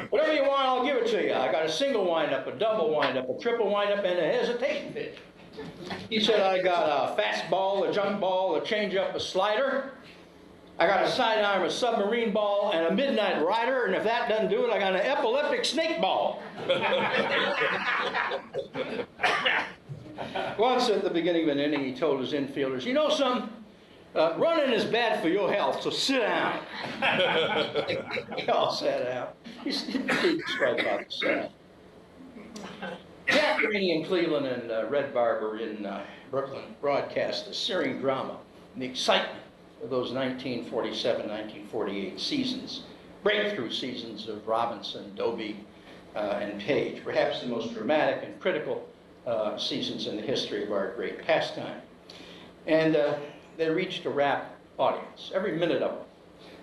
"Whatever you want, I'll give it to you. I got a single windup, a double windup, a triple windup, and a hesitation pitch." He said, "I got a fastball, a jump ball, a changeup, a slider. I got a sidearm, a submarine ball, and a midnight rider, and if that doesn't do it, I got an epileptic snake ball." Once at the beginning of an inning, he told his infielders, "You know something? Running is bad for your health, so sit down." They all sat down. He's right about to sit down. Jack Rainey in Cleveland and Red Barber in Brooklyn broadcast the searing drama and the excitement of those 1947-1948 seasons, breakthrough seasons of Robinson, Doby, and Page, perhaps the most dramatic and critical seasons in the history of our great pastime. And they reached a rapt audience, every minute of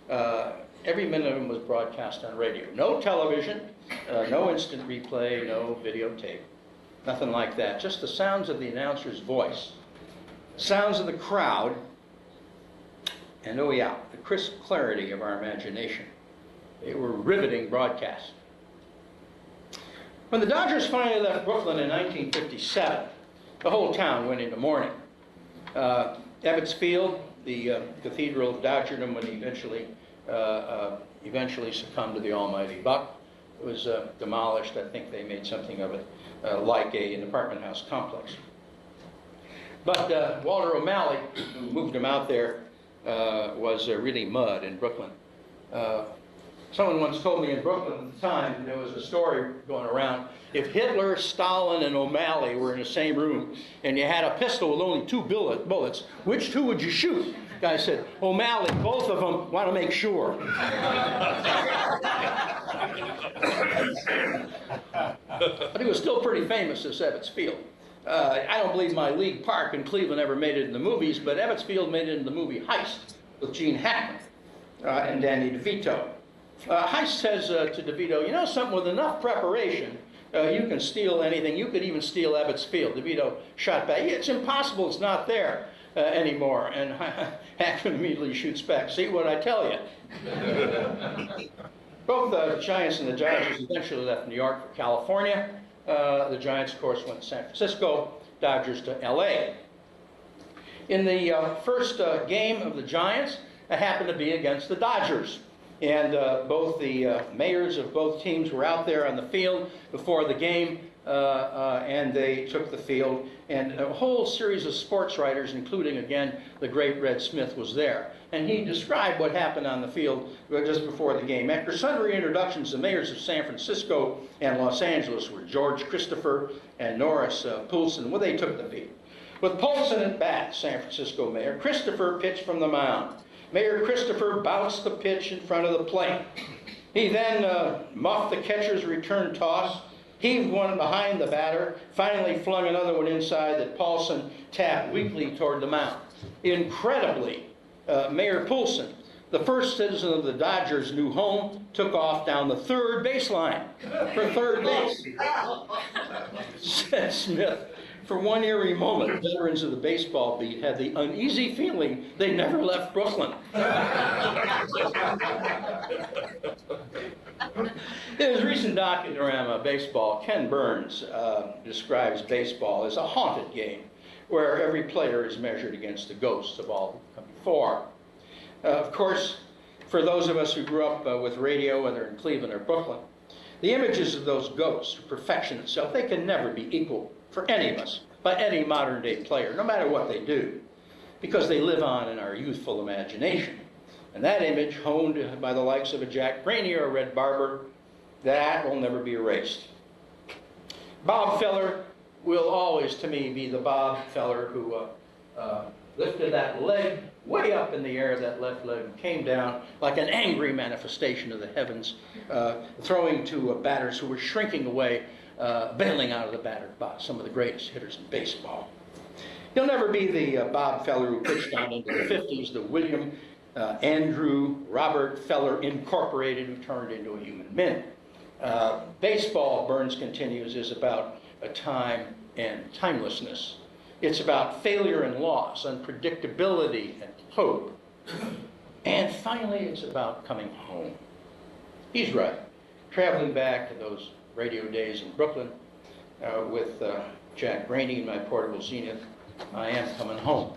them. Every minute of them was broadcast on radio. No television, no instant replay, no videotape, nothing like that. Just the sounds of the announcer's voice, sounds of the crowd, and oh yeah, the crisp clarity of our imagination. They were riveting broadcasts. When the Dodgers finally left Brooklyn in 1957, the whole town went into mourning. Ebbets Field, the cathedral of Dodgerdom, when he eventually succumbed to the almighty buck, was demolished. I think they made something of it like an apartment house complex. But Walter O'Malley, who moved him out there, was really mud in Brooklyn. Someone once told me in Brooklyn at the time, there was a story going around, if Hitler, Stalin, and O'Malley were in the same room, and you had a pistol with only 2 bullets, which 2 would you shoot? The guy said, "O'Malley, both of them, want to make sure." But he was still pretty famous, this Ebbets Field. I don't believe my league park in Cleveland ever made it in the movies, but Ebbets Field made it in the movie Heist with Gene Hackman and Danny DeVito. Heist says to DeVito, "You know something, with enough preparation, you can steal anything. You could even steal Ebbets Field." DeVito shot back, "It's impossible, it's not there anymore." And Hackman immediately shoots back, "See what I tell you." Both the Giants and the Dodgers eventually left New York for California. The Giants, of course, went to San Francisco, Dodgers to LA. In the first game of the Giants, it happened to be against the Dodgers. And both the mayors of both teams were out there on the field before the game, and they took the field. And a whole series of sports writers, including, again, the great Red Smith, was there. And he described what happened on the field just before the game. After sundry introductions, the mayors of San Francisco and Los Angeles were George Christopher and Norris Poulsen. Well, they took the field. With Poulsen at bat, San Francisco mayor, Christopher pitched from the mound. Mayor Christopher bounced the pitch in front of the plate. He then muffed the catcher's return toss, heaved one behind the batter, finally flung another one inside that Poulsen tapped weakly toward the mound. Incredibly, Mayor Poulsen, the first citizen of the Dodgers' new home, took off down the third baseline for third base. Said Smith, "For one eerie moment, veterans of the baseball beat had the uneasy feeling they never left Brooklyn." In his recent documentary on baseball, Ken Burns describes baseball as a haunted game where every player is measured against the ghosts of all who've come before. Of course, for those of us who grew up with radio, whether in Cleveland or Brooklyn, the images of those ghosts, perfection itself, they can never be equal for any of us, by any modern day player, no matter what they do, because they live on in our youthful imagination. And that image, honed by the likes of a Jack Brainey or a Red Barber, that will never be erased. Bob Feller will always, to me, be the Bob Feller who lifted that leg way up in the air, that left leg, and came down like an angry manifestation of the heavens, throwing to batters who were shrinking away, bailing out of the batter's box, some of the greatest hitters in baseball. He'll never be the Bob Feller who pitched on into the 50s, the William Andrew Robert Feller Incorporated, who turned into a human mint. Baseball, Burns continues, is about a time and timelessness. It's about failure and loss, unpredictability and hope. And finally, it's about coming home. He's right. Traveling back to those radio days in Brooklyn with Jack Brainey in my portable Zenith, I am coming home.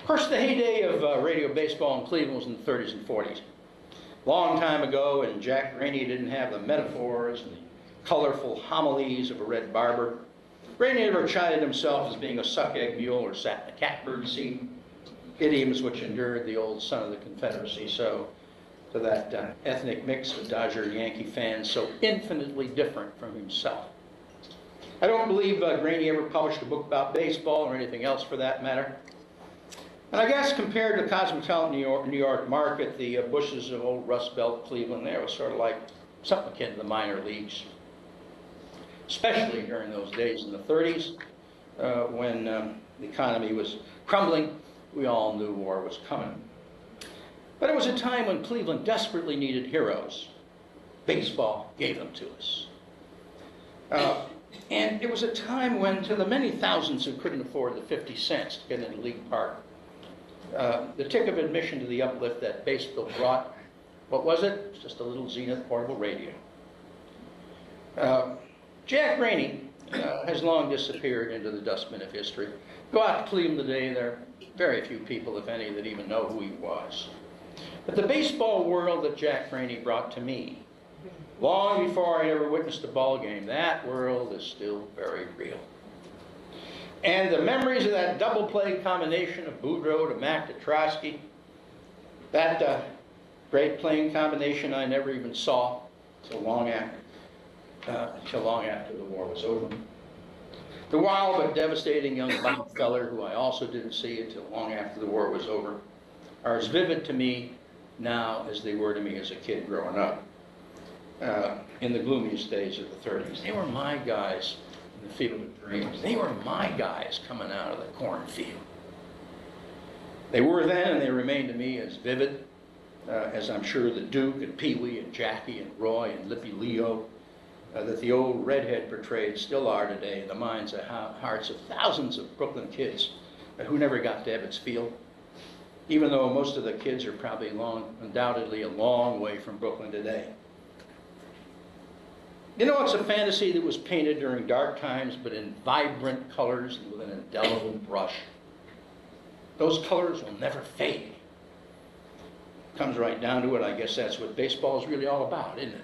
Of course, the heyday of radio baseball in Cleveland was in the 30s and 40s. Long time ago, and Jack Brainey didn't have the metaphors and the colorful homilies of a Red Barber. Brainey never chided himself as being a suck-egg mule or sat in a catbird seat, idioms which endured the old son of the Confederacy, so to that ethnic mix of Dodger and Yankee fans so infinitely different from himself. I don't believe Brainey ever published a book about baseball or anything else for that matter. And I guess compared to cosmopolitan New York market, the bushes of old Rust Belt Cleveland there was sort of like something akin to the minor leagues. Especially during those days in the 30s, when the economy was crumbling, we all knew war was coming. But it was a time when Cleveland desperately needed heroes. Baseball gave them to us. And it was a time when, to the many thousands who couldn't afford the 50 cents to get into League Park, the tick of admission to the uplift that baseball brought, what was it? It was just a little Zenith portable radio. Jack Brainey has long disappeared into the dustbin of history. Go out to Cleveland today, there are very few people, if any, that even know who he was. But the baseball world that Jack Brainey brought to me, long before I ever witnessed a ball game, that world is still very real. And the memories of that double play combination of Boudreaux to Mac to Trotsky, that great playing combination I never even saw until long after the war was over. The wild but devastating young Bob Feller, who I also didn't see until long after the war was over, are as vivid to me now as they were to me as a kid growing up in the gloomiest days of the 30s. They were my guys in the field of dreams. They were my guys coming out of the cornfield. They were then, and they remain to me as vivid as I'm sure the Duke and Pee Wee and Jackie and Roy and Lippy Leo that the old redhead portrayed still are today in the minds and hearts of thousands of Brooklyn kids who never got to Ebbets Field, even though most of the kids are probably undoubtedly a long way from Brooklyn today. You know, it's a fantasy that was painted during dark times, but in vibrant colors and with an indelible brush. Those colors will never fade. Comes right down to it. I guess that's what baseball is really all about, isn't it?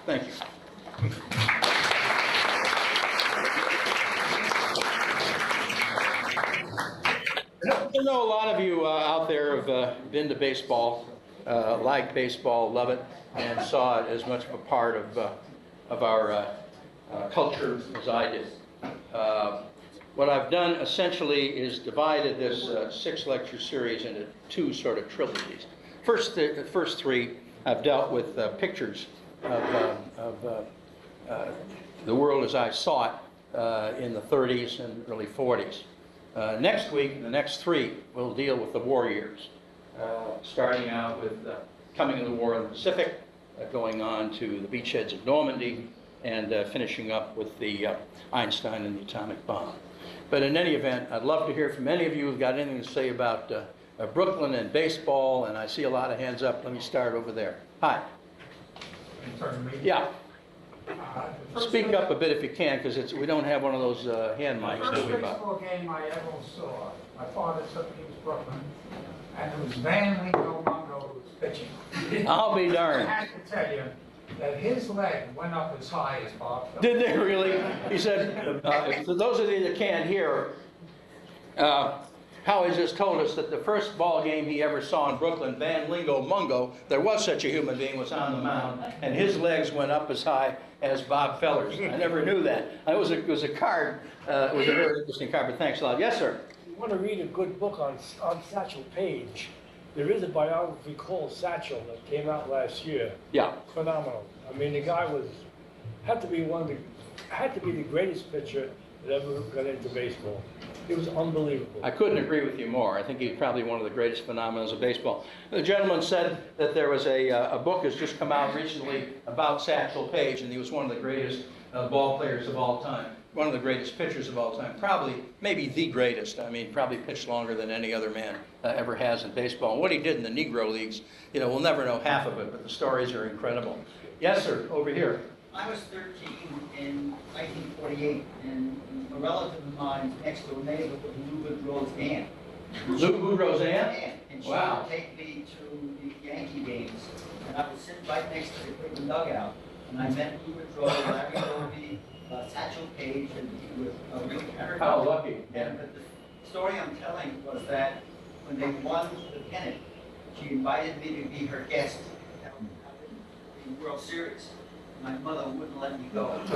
Thank you. I know a lot of you out there have been to baseball, like baseball, love it, and saw it as much of a part of our culture as I did. What I've done essentially is divided this 6-lecture series into 2 sort of trilogies. The first 3 I've dealt with pictures of the world as I saw it in the 30s and early 40s. Next week, the next 3 will deal with the war years, starting out with coming of the war in the Pacific, going on to the beachheads of Normandy, and finishing up with the Einstein and the atomic bomb. But in any event, I'd love to hear from any of you who've got anything to say about Brooklyn and baseball, and I see a lot of hands up. Let me start over there. Hi. Yeah. Speak up a bit if you can, because we don't have one of those hand mics. The first baseball game I ever saw, my father took me to Brooklyn. and it was Van Lingo Mongo who was pitching. I'll be I darned. have to tell you that his leg went up as high as Bob Phillips. Did they really? He said, for those of you that can't hear, Howie just told us that the first ball game he ever saw in Brooklyn, Van Lingo Mungo, there was such a human being, was on the mound, and his legs went up as high as Bob Feller's. I never knew that. It was a card. It was a very interesting card, but thanks a lot. Yes, sir? You want to read a good book on Satchel Paige. There is a biography called Satchel that came out last year. Yeah. Phenomenal. I mean, the guy had to be the greatest pitcher that ever got into baseball. It was unbelievable. I couldn't agree with you more. I think he's probably one of the greatest phenomena of baseball. The gentleman said that there was a book has just come out recently about Satchel Paige, and he was one of the greatest ball players of all time, one of the greatest pitchers of all time, probably, maybe the greatest. I mean, probably pitched longer than any other man ever has in baseball. And what he did in the Negro Leagues, you know, we'll never know half of it, but the stories are incredible. Yes, sir, over here. I was 13 in 1948, and a relative of mine next door neighbor was Lou Woodrow's aunt. Lou Roseanne? And she Wow. would take me to the Yankee games, and I would sit right next to the equipment dugout, and I met Lou Woodrow, Larry Doby, Satchel Paige, and he was Rick Herrick. How lucky. Yeah. And the story I'm telling was that when they won the pennant, she invited me to be her guest at the World Series. My mother wouldn't let me go. She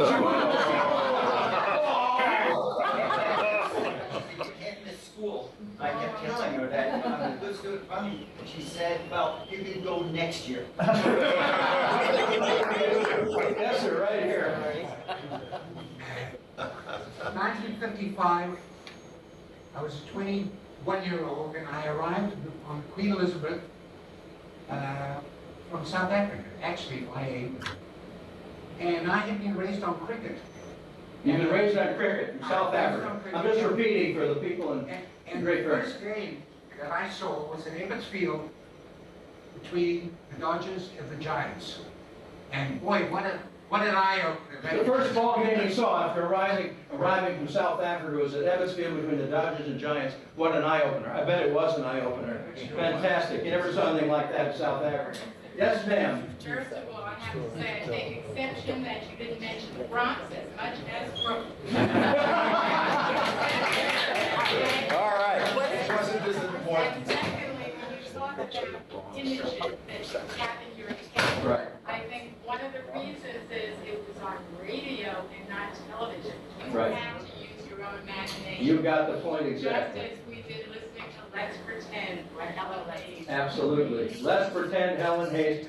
can't miss school. I kept telling her that I'm a good student from you. She said, well, you can go next year. Yes, sir, right here. 1955, I was a 21-year-old, and I arrived on Queen Elizabeth from South Africa, actually by and I had been raised on cricket. You've been raised on cricket in South Africa. I'm just repeating for the people in And Great the Britain. first game that I saw was at Ebbets Field between the Dodgers and the Giants. And boy, what an eye-opener. The first ball game you saw after arriving from South Africa was at Ebbets Field between the Dodgers and Giants. What an eye-opener. I bet it was an eye-opener. Fantastic. You never saw anything like that in South Africa. Yes, ma'am. First of all, I have to say I take exception that you didn't mention the Bronx as much as Brooklyn. All right. Wasn't this important? And secondly, when you talk about images that have in your account, Right. I think one of the reasons is it was on radio and not television. You Right. have to use your own imagination. You got the point Just exactly. as we did listening to Let's Pretend by Ella Hayes. Absolutely. Let's pretend Helen Hayes,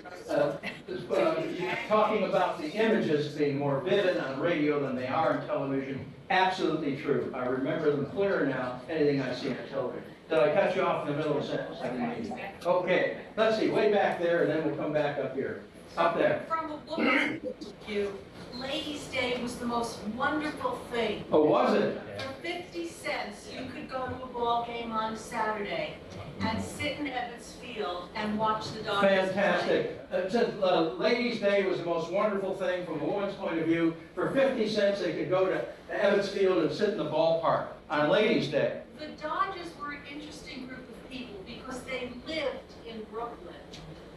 talking about the images being more vivid on radio than they are on television. Absolutely true. I remember them clearer now, anything I see on television. Did I cut you off in the middle of a sentence? I didn't mean to. Okay, let's see, way back there, and then we'll come back up here. Up there. From a book point of view, Ladies' Day was the most wonderful thing. Oh, was it? For 50 cents, you could go to a ball game on Saturday and sit in Ebbets Field and watch the Dodgers play. Fantastic. It said Ladies' Day was the most wonderful thing from a woman's point of view. For 50 cents, they could go to Ebbets Field and sit in the ballpark on Ladies' Day. The Dodgers were an interesting group of people because they lived in Brooklyn.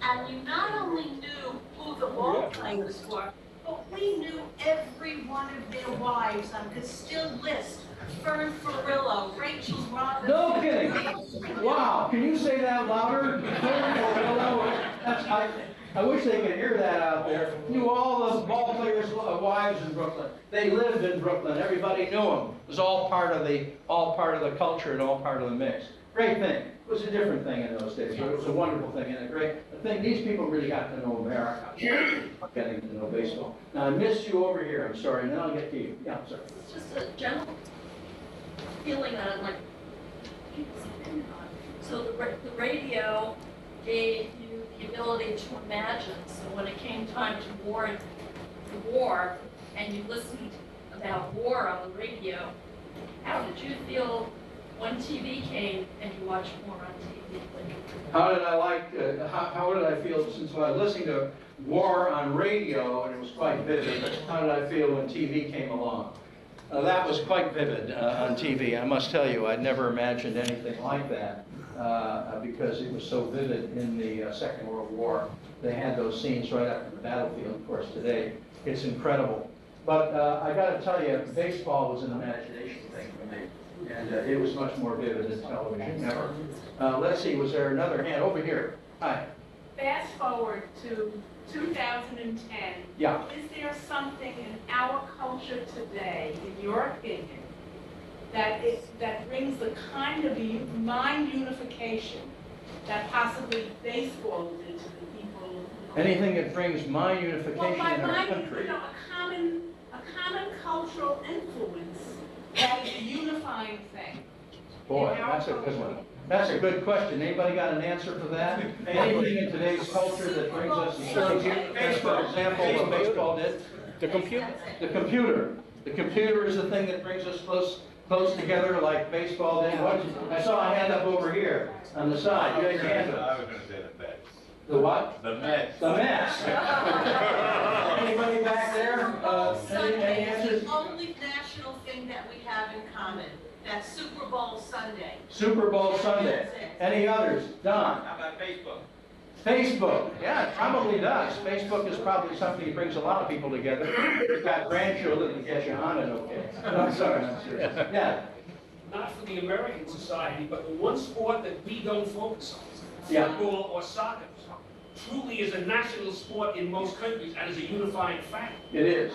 And you not only knew who the ball players were, but we knew every one of their wives. I could still list Fern Farillo, Rachel Robbins. No kidding. Wow. Can you say that louder? I wish they could hear that out there. Knew all the ball players' wives in Brooklyn. They lived in Brooklyn. Everybody knew them. It was all part of the culture and all part of the mix. Great thing. It was a different thing in those days, but it was a wonderful thing and a great thing. These people really got to know America, getting to know baseball. Now I missed you over here. I'm sorry. And then I'll get to you. Yeah, I'm sorry. It's just a general feeling that I'm like, people's opinion on it. So the radio gave you the ability to imagine. So when it came time to war, and you listened about war on the radio, how did you feel when TV came and you watched war on TV? How did I how did I feel since I was listening to war on radio and it was quite vivid? How did I feel when TV came along? That was quite vivid on TV. I must tell you, I'd never imagined anything like that because it was so vivid in the Second World War. They had those scenes right after the battlefield. Of course, today it's incredible. But I got to tell you, baseball was an imagination thing for me. And it was much more vivid than television, never. Let's see, was there another hand? Over here. Hi. Fast forward to 2010. Yeah. Is there something in our culture today, in your opinion, that brings the kind of mind unification that possibly baseball did to the people? Anything that brings mind unification Well, by in our mind, country. a common cultural influence that is a unifying thing. Boy, that's a good one. That's a good question. Anybody got an answer for that? Anything in today's culture that brings us together? As for example, what baseball did? The computer. The computer. The computer is the thing that brings us close together like baseball did. I saw a hand up over here on the side. You had your hand up. I was gonna say the Mets. The what? The Mets. The Mets. Anybody back there? Any Sunday is answers? the only national thing that we have in common. That's Super Bowl Sunday. Super Bowl Sunday. Any others? Don? How about Facebook? Facebook. Yeah, it probably does. Facebook is probably something that brings a lot of people together. You've got grandchildren that get you on it, okay? No, I'm sorry, I'm serious. Yeah, Not for the American society, but the one sport that we don't focus on, Yeah. football or soccer, truly is a national sport in most countries and is a unifying factor. it is.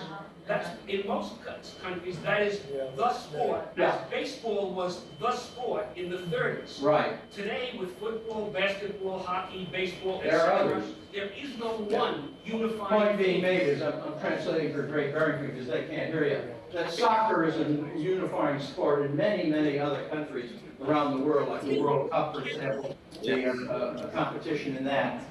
That's, in most countries, that is the sport. Yeah. As baseball was the sport in the 30s. Right. Today, with football, basketball, hockey, baseball, There are etc., others. there is no one unifying Point being thing. made is, I'm translating for Great Barrington because they can't hear you, that soccer is a unifying sport in many, many other countries around the world, like the World Cup, for example, the competition in that.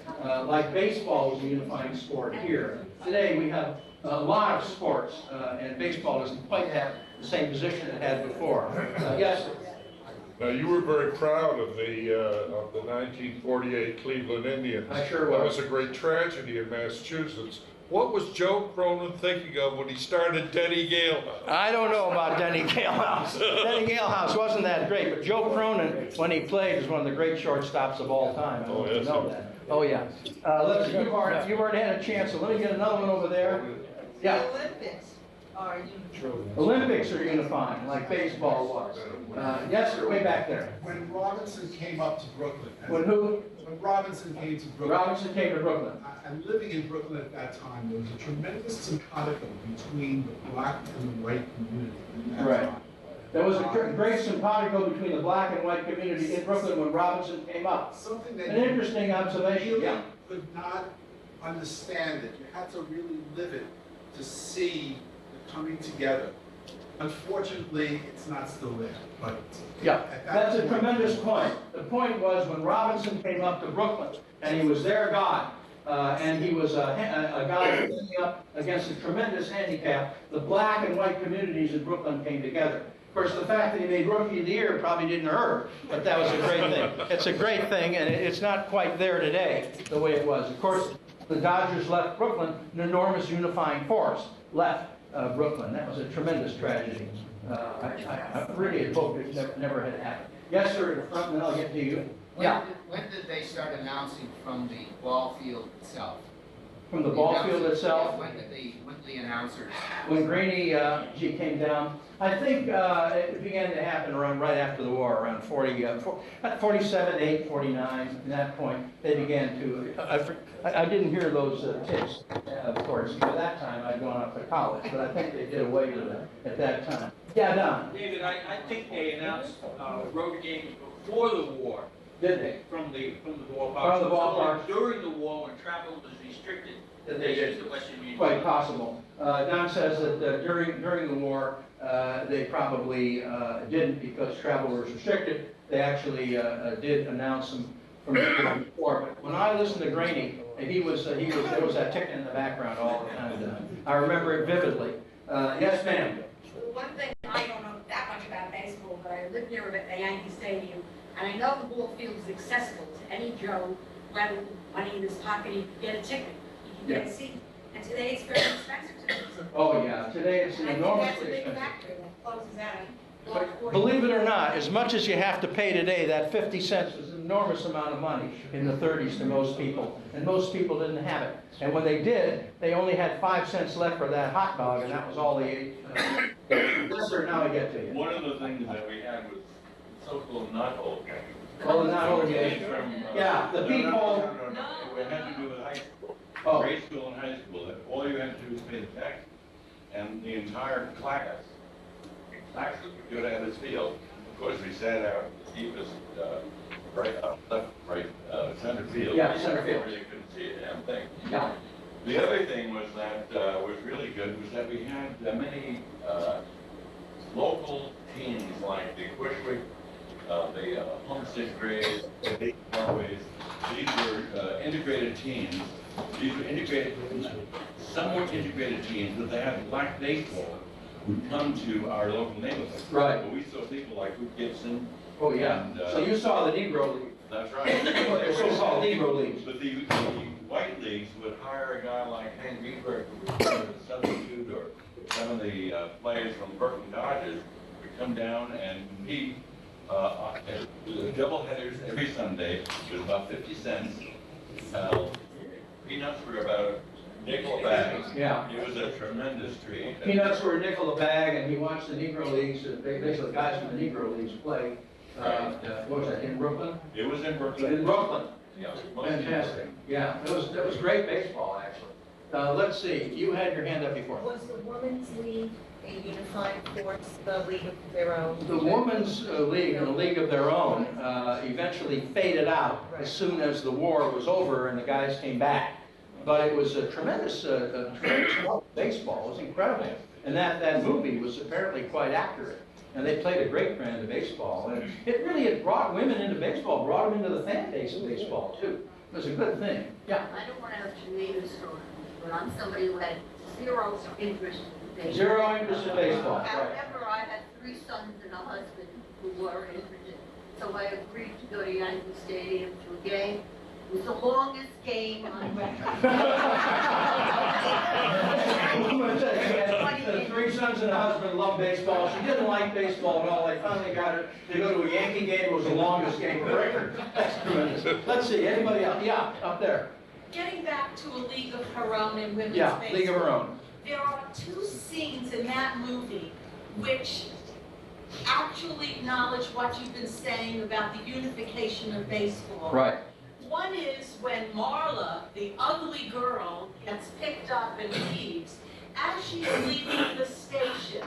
Like baseball is a unifying sport here. Today, we have a lot of sports, and baseball doesn't quite have the same position it had before. Yes, sir. Now, you were very proud of the 1948 Cleveland Indians. I sure That was. was a great tragedy in Massachusetts. What was Joe Cronin thinking of when he started Denny Galehouse? I don't know about Denny Galehouse. Denny Galehouse wasn't that great, but Joe Cronin, when he played, was one of the great shortstops of all time. I don't know if you know that. Oh, yeah. Let's see, you've already had a chance, so let me get another one over there. Yeah. The Olympics are unifying. Olympics are unifying, like baseball was. Yes, sir, way back there. When Robinson came up to Brooklyn. When who? When Robinson came to Brooklyn. Robinson came to Brooklyn. And living in Brooklyn at that time, there was a tremendous simpatico between the black and the white community at that Right. time. There was a great simpatico between the black and white community in Brooklyn when Robinson came up. Something that An you interesting observation, really yeah. could not understand it. You had to really live it to see the coming together. Unfortunately, it's not still there, but. Yeah, at that that's a point- tremendous point. The point was when Robinson came up to Brooklyn, and he was their guy, and he was a guy standing up against a tremendous handicap, the black and white communities in Brooklyn came together. Of course, the fact that he made Rookie of the Year probably didn't hurt, but that was a great thing. It's a great thing, and it's not quite there today, the way it was. Of course, the Dodgers left Brooklyn, an enormous unifying force left Brooklyn. That was a tremendous tragedy. I really had hoped it never had happened. Yes, sir, in the front, and then I'll get to you. Yeah, When did they start announcing from the ball field itself? from the ball field itself. When did the announcers? When Greeny, she came down, I think it began to happen right after the war, around 47, 8, 49, at that point, they began to, I didn't hear those tips, of course, by that time I'd gone up to college, but I think they did away with it at that time. Yeah, Don, David, I think they announced road games before the war did they? from the ballpark. From the ballpark. So during the war, when travel was restricted, that they used the Western Union. Quite possible. Don says that during the war, they probably didn't because travel was restricted. They actually did announce them from the year before. But when I listened to Graney, there was that ticking in the background all the time. I remember it vividly. Yes, ma'am. One thing, I don't know that much about baseball, but I live near the Yankee Stadium, and I know the ball field is accessible to any Joe, whether money in his pocket, he can get a ticket, he can get a seat. And today it's very expensive to do. Oh, yeah, today it's And I think enormously that's a big expensive. factor that closes out. But believe it or not, as much as you have to pay today, that 50 cents was an enormous amount of money in the 30s to most people. And most people didn't have it. And when they did, they only had 5 cents left for that hot dog, and that was all they ate. Yes, sir, now I get to you. One of the things that we had was so-called knot-hole game. Well, the knot-hole game. Yeah, the people. No, it had to do with high school. Oh. Grade school and high school. That all you had to do was pay the tax, and the entire class would go down this field. Of course, we sat out the deepest, center field. Yeah, center field. Where you couldn't see a damn thing. Yeah. The other thing was that was really good was that we had many local teams like the Cushwick, the Homestead Grays, the Barways. These were integrated teams. These were integrated, somewhat integrated teams, but they had black baseball who come to our local neighborhood. Right. But we saw people like Hoot Gibson. Oh, yeah. And, So you saw the Negro League. That's right. They're so-called Negro Leagues. But the white leagues would hire a guy like Hank Greenberg, who was a substitute, or some of the players from Burton Dodgers would come down and compete. Double headers every Sunday. It was about 50 cents. Peanuts were about a nickel a bag. Yeah. It was a tremendous treat. Peanuts were a nickel a bag, and he watched the Negro Leagues, basically guys from the Negro Leagues play. What was that, in Brooklyn? It was in Brooklyn. In Brooklyn. Yeah. Fantastic. Yeah, it was great baseball, actually. Let's see, you had your hand up before. Was the Women's League a unified force, the League of their own? The Women's League and the League of their own eventually faded out as soon as the war was over and the guys came back. But it was a tremendous baseball. It was incredible. And that movie was apparently quite accurate. And they played a great brand of baseball. And it really had brought women into baseball, brought them into the fan base of baseball, too. It was a good thing. Yeah. I don't want to have to name a story, but I'm somebody who had zero interest in baseball. Zero interest in baseball, right. However, I had 3 sons and a husband who were interested. So I agreed to go to Yankee Stadium to a game. It was the longest game on record. The 3 sons and a husband loved baseball. She didn't like baseball at all. They finally got her to go to a Yankee game. It was the longest game on record. That's tremendous. Let's see, anybody else? Yeah, up there. Getting back to a League of Her Own and women's Yeah, baseball. League of Her Own. There are 2 scenes in that movie which actually acknowledge what you've been saying about the unification of baseball. Right. One is when Marla, the ugly girl, gets picked up and leaves. As she is leaving the station,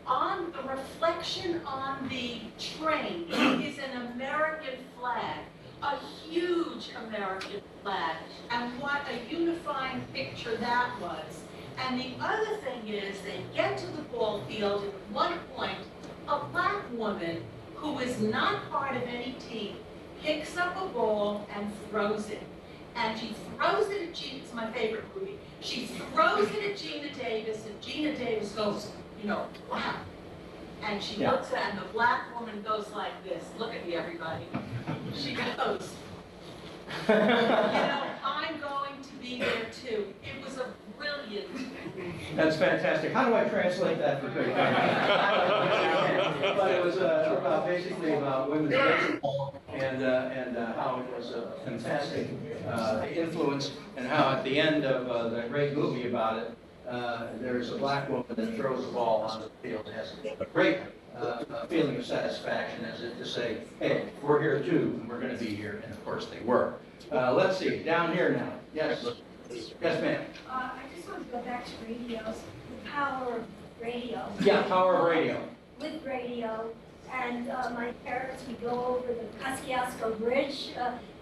on the reflection on the train is an American flag, a huge American flag, and what a unifying picture that was. And the other thing is they get to the ball field, and at one point, a black woman who is not part of any team picks up a ball and throws it. And she throws it at Gina, it's my favorite movie. She throws it at Gina Davis, and Gina Davis goes, wow. And she looks at, and the black woman goes like this. Look at me, everybody. She goes, I'm going to be there too. It was a brilliant. That's fantastic. How do I translate that for good? But it was basically about women's baseball and how it was a fantastic influence, and how at the end of the great movie about it, there's a black woman that throws the ball on the field. It has a great feeling of satisfaction, as if to say, hey, we're here too, and we're going to be here, and of course they were. Let's see, down here now. Yes. Yes, ma'am. I just want to go back to radios, the power of radio. Yeah, power of radio. With radio, and my parents would go over the Kosciuszko Bridge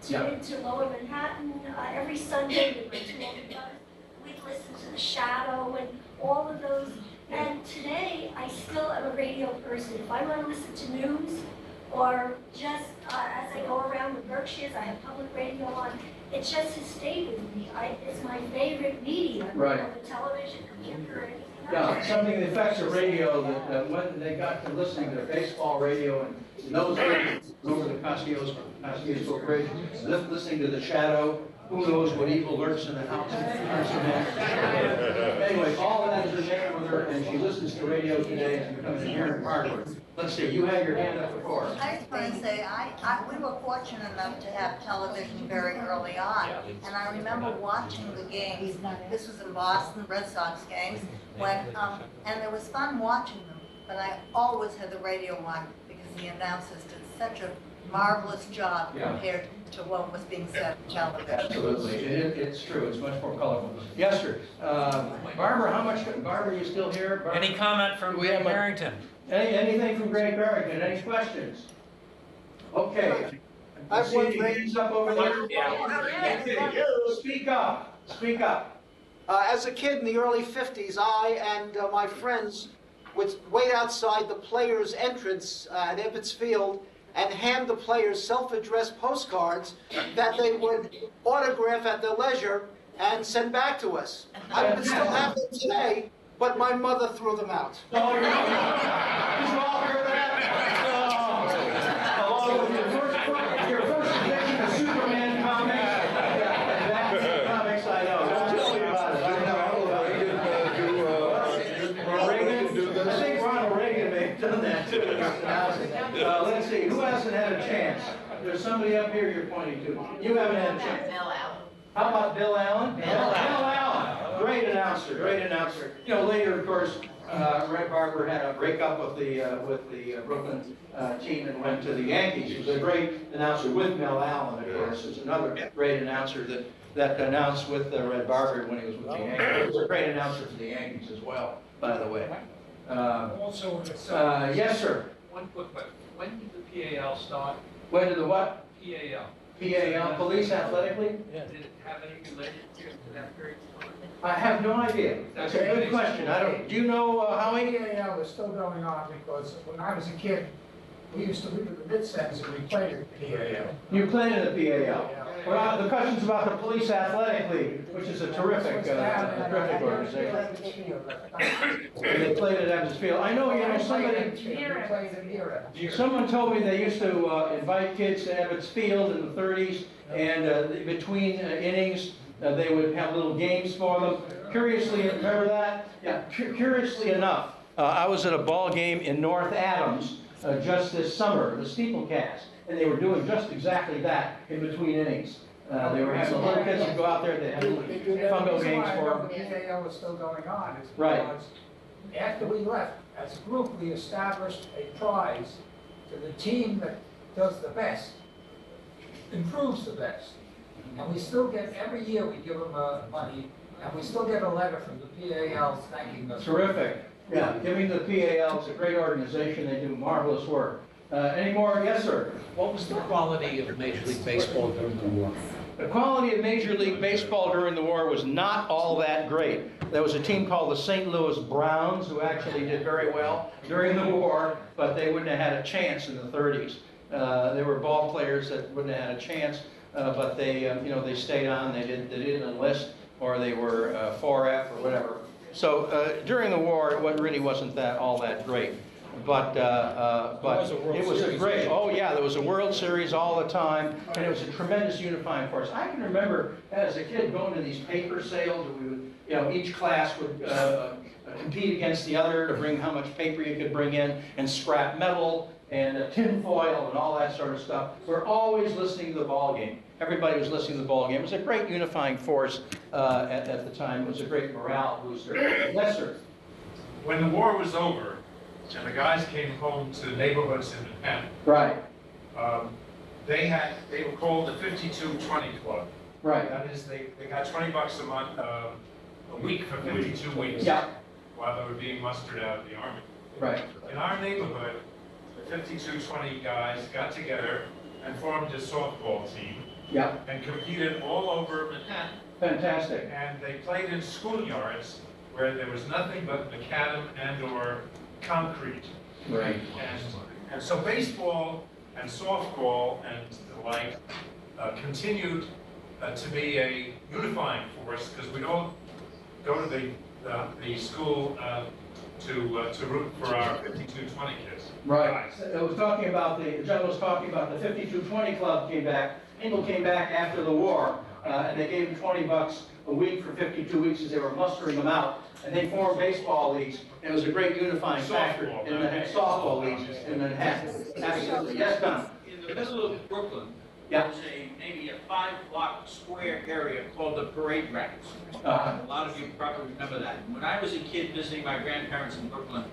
to Lower Manhattan every Sunday with my 2 older brothers. We'd listen to The Shadow and all of those. And today, I still am a radio person. If I want to listen to news, or just as I go around the Berkshires, I have public radio on. It just has stayed with me. It's my favorite medium. Right. On the television, computer, or anything else. Yeah, something that affects the radio, that when they got to listening to baseball radio and those days over the Kosciuszko Bridge, listening to The Shadow, Who knows what evil lurks in the house? Anyway, all of that is in there with her, and she listens to radio today and becomes an inherent part of it. Let's see, you had your hand up before. I just want to say, we were fortunate enough to have television very early on, and I remember watching the games. This was in Boston, Red Sox games, when, and it was fun watching them, but I always had the radio on because the announcers did such a marvelous job compared to what was being said on television. Absolutely, it's true, it's much more colorful. Yes, sir. Barber, Barber, you still here? Barber? Any comment from Greg Barrington? Anything from Greg Barrington? Any questions? Okay. I see the hands up over there. Yeah. Speak up. Speak up. As a kid in the early 50s, I and my friends would wait outside the players' entrance at Ebbets Field and hand the players self-addressed postcards that they would autograph at their leisure and send back to us. I would still have them today, but my mother threw them out. Oh, you all heard that? Along with your first edition of Superman comics. Yeah, that's comics I know. Don't tell me about it. I know. Reagan? I think Ronald Reagan may have done that too. Let's see, who hasn't had a chance? There's somebody up here you're pointing to. You haven't had a chance. Bill Allen. How about Bill Allen? Bill Allen. Great announcer, great announcer. You know, later, of course, Red Barber had a breakup with the Brooklyn team and went to the Yankees. He was a great announcer with Bill Allen, of course. There's another great announcer that announced with Red Barber when he was with the Yankees. He was a great announcer for the Yankees as well, by the way. Also, yes, sir. one quick question. When did the PAL start? When did the what? PAL. PAL, Police Athletically? Did it have any relationship to that period of time? I have no idea. That's a good question. I don't. Do you know Howie? PAL is still going on because when I was a kid, we used to live in the mid-sentence and we played at PAL. You played in the PAL. Well, the question's about the Police Athletic League, which is a terrific organization. They played at Ebbets Field. I know, you know, someone told me they used to invite kids to Ebbets Field in the 30s, and between innings, they would have little games for them. Curiously, remember that? Yeah, curiously enough, I was at a ball game in North Adams just this summer, the steeplecast. And they were doing just exactly that in between innings. They were having the little kids would go out there, they had little fungo games for them. The PAL was still going on. It's right. After we left, as a group, we established a prize to the team that does the best, improves the best. And we still get, every year we give them money, and we still get a letter from the PAL thanking us. Terrific. Yeah, giving the PAL, it's a great organization, they do marvelous work. Any more? Yes, sir. What was the quality of Major League Baseball during the war? The quality of Major League Baseball during the war was not all that great. There was a team called the St. Louis Browns who actually did very well during the war, but they wouldn't have had a chance in the 30s. They were ball players that wouldn't have had a chance, but they, you know, they stayed on. They didn't enlist, or they were 4F or whatever. So during the war, it really wasn't all that great. But it was a great, oh yeah, there was a World Series all the time, and it was a tremendous unifying force. I can remember as a kid going to these paper sales, and we would, you know, each class would compete against the other to bring how much paper you could bring in, and scrap metal, and tin foil, and all that sort of stuff. We're always listening to the ball game. Everybody was listening to the ball game. It was a great unifying force at the time. It was a great morale booster. Yes, sir. When the war was over, and the guys came home to neighborhoods in Manhattan. Right. They were called the 5220 Club. Right. That is, they got $20 a month, a week for 52 weeks. Yeah. While they were being mustered out of the army. Right. In our neighborhood, the 5220 guys got together and formed a softball team. Yeah. And competed all over Manhattan. Fantastic. And they played in schoolyards where there was nothing but macadam and/or concrete. Right. And so baseball and softball and the like continued to be a unifying force because we'd all go to the school to root for our 5220 kids. Right. I was talking about the gentleman was talking about the 5220 Club came back. Engel came back after the war. and they gave them $20 a week for 52 weeks as they were mustering them out. And they formed baseball leagues, and it was a great unifying factor in the softball leagues in Manhattan. Absolutely. Yes, Don? In the middle of Brooklyn, Yeah. there's maybe a 5-block square area called the Parade Grounds. Uh-huh. A lot of you probably remember that. When I was a kid visiting my grandparents in Brooklyn,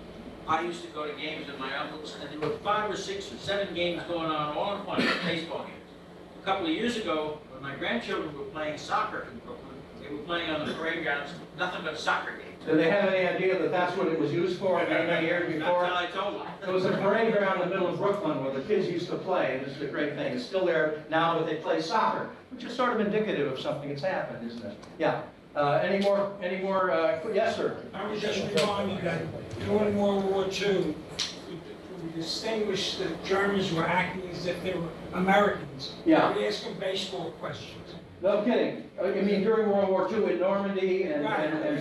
I used to go to games with my uncles, and there were 5 or 6 or 7 games going on all in one, baseball games. A couple of years ago, when my grandchildren were playing soccer in Brooklyn, they were playing on the parade grounds, nothing but soccer games. Do they have any idea that that's what it was used for many years before? Not until I told them. There was a parade ground in the middle of Brooklyn where the kids used to play, and this is a great thing. It's still there now, but they play soccer, which is sort of indicative of something that's happened, isn't it? Yeah. Any more, yes, sir? I was just reminded that during World War II, we distinguished that Germans were acting as if they were Americans. Yeah. We asked them baseball questions. No kidding. You mean during World War II in Normandy and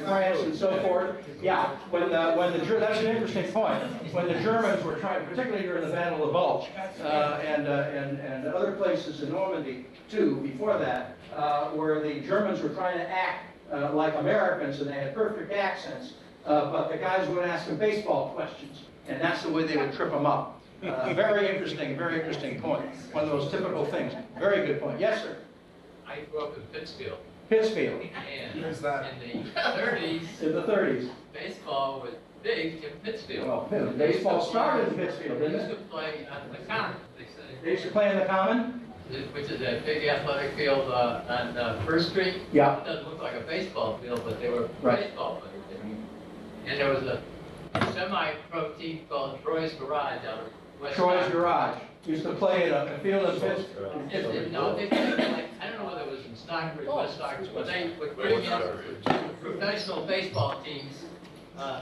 France and so forth? Yeah. That's an interesting point. When the Germans were trying, particularly during the Battle of the Bulge and other places in Normandy too, before that, where the Germans were trying to act like Americans and they had perfect accents, but the guys would ask them baseball questions, and that's the way they would trip them up. Very interesting point. One of those typical things. Very good point. Yes, sir. I grew up in Pittsfield. Pittsfield. And Where's that? in the 30s. In the 30s. Baseball was big in Pittsfield. Well, baseball started in Pittsfield, didn't They used it? to play on the Common, they say. They used to play in the Common? Which is a big athletic field on First Street. Yeah. It doesn't look like a baseball field, but they were Right. baseball players there. And there was a semi-pro team called Troy's Garage out of West Troy's Side. Garage. Used to play in a field in Pittsfield. No, they played like, I don't know whether it was in Stockbridge, West Stockbridge, but they would bring in professional baseball teams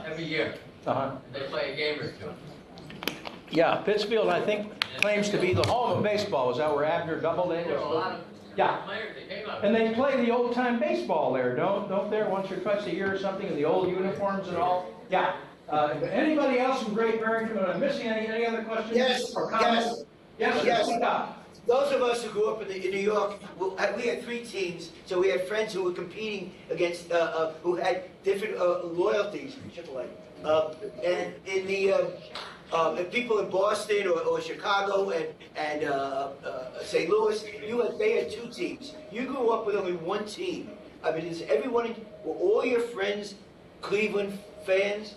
every year. Uh-huh. And they play a game or two. Yeah, Pittsfield, I think, claims to be the home of baseball. Is that where Abner Doubleday There were a lot was? of Yeah. players that came up. And they play the old-time baseball there, don't they? Once or twice a year or something, in the old uniforms and all? Yeah. Anybody else from Great Barrington? Am I missing any other questions? Yes, Or comments? Yes, yes. speak up. Those of us who grew up in New York, we had 3 teams, so we had friends who were competing against, who had different loyalties, AAA. And in the people in Boston or Chicago and St. Louis, they had 2 teams. You grew up with only 1 team. I mean, were all your friends Cleveland fans?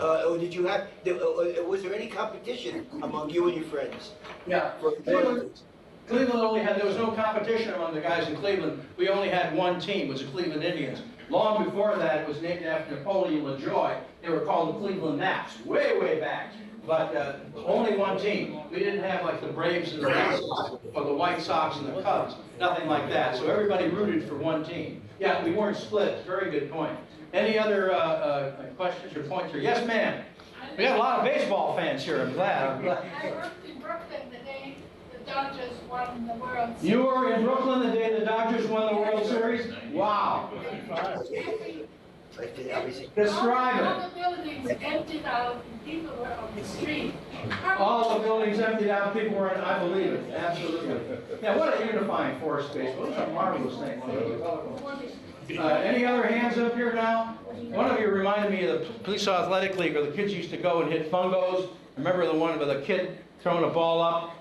Or did you have, was there any competition among you and your friends? Yeah. Cleveland only had, there was no competition among the guys in Cleveland. We only had 1 team, it was the Cleveland Indians. Long before that, it was named after Napoleon LaJoy. They were called the Cleveland Naps, way back. But only 1 team. We didn't have like the Braves and the Red Sox, or the White Sox and the Cubs, nothing like that. So everybody rooted for 1 team. Yeah, we weren't split, very good point. Any other questions or points here? Yes, ma'am. We got a lot of baseball fans here, I'm glad. I worked in Brooklyn the day the Dodgers won the World Series. You were in Brooklyn the day the Dodgers won the World Series? Wow. Describe All it. the buildings emptied out, and people were on the street. All the buildings emptied out, people were in, I believe it, absolutely. Yeah, what a unifying force baseball. It's a marvelous thing. Any other hands up here now? One of you reminded me of the Police Athletic League where the kids used to go and hit fungos. Remember the one with a kid throwing a ball up?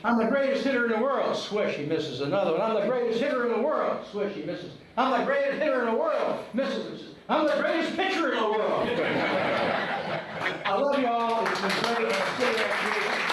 I'm the greatest hitter in the world. Swish, he misses another one. I'm the greatest hitter in the world. Swish, he misses. I'm the greatest hitter in the world. Misses. I'm the greatest pitcher in the world. I love you all. It's been great.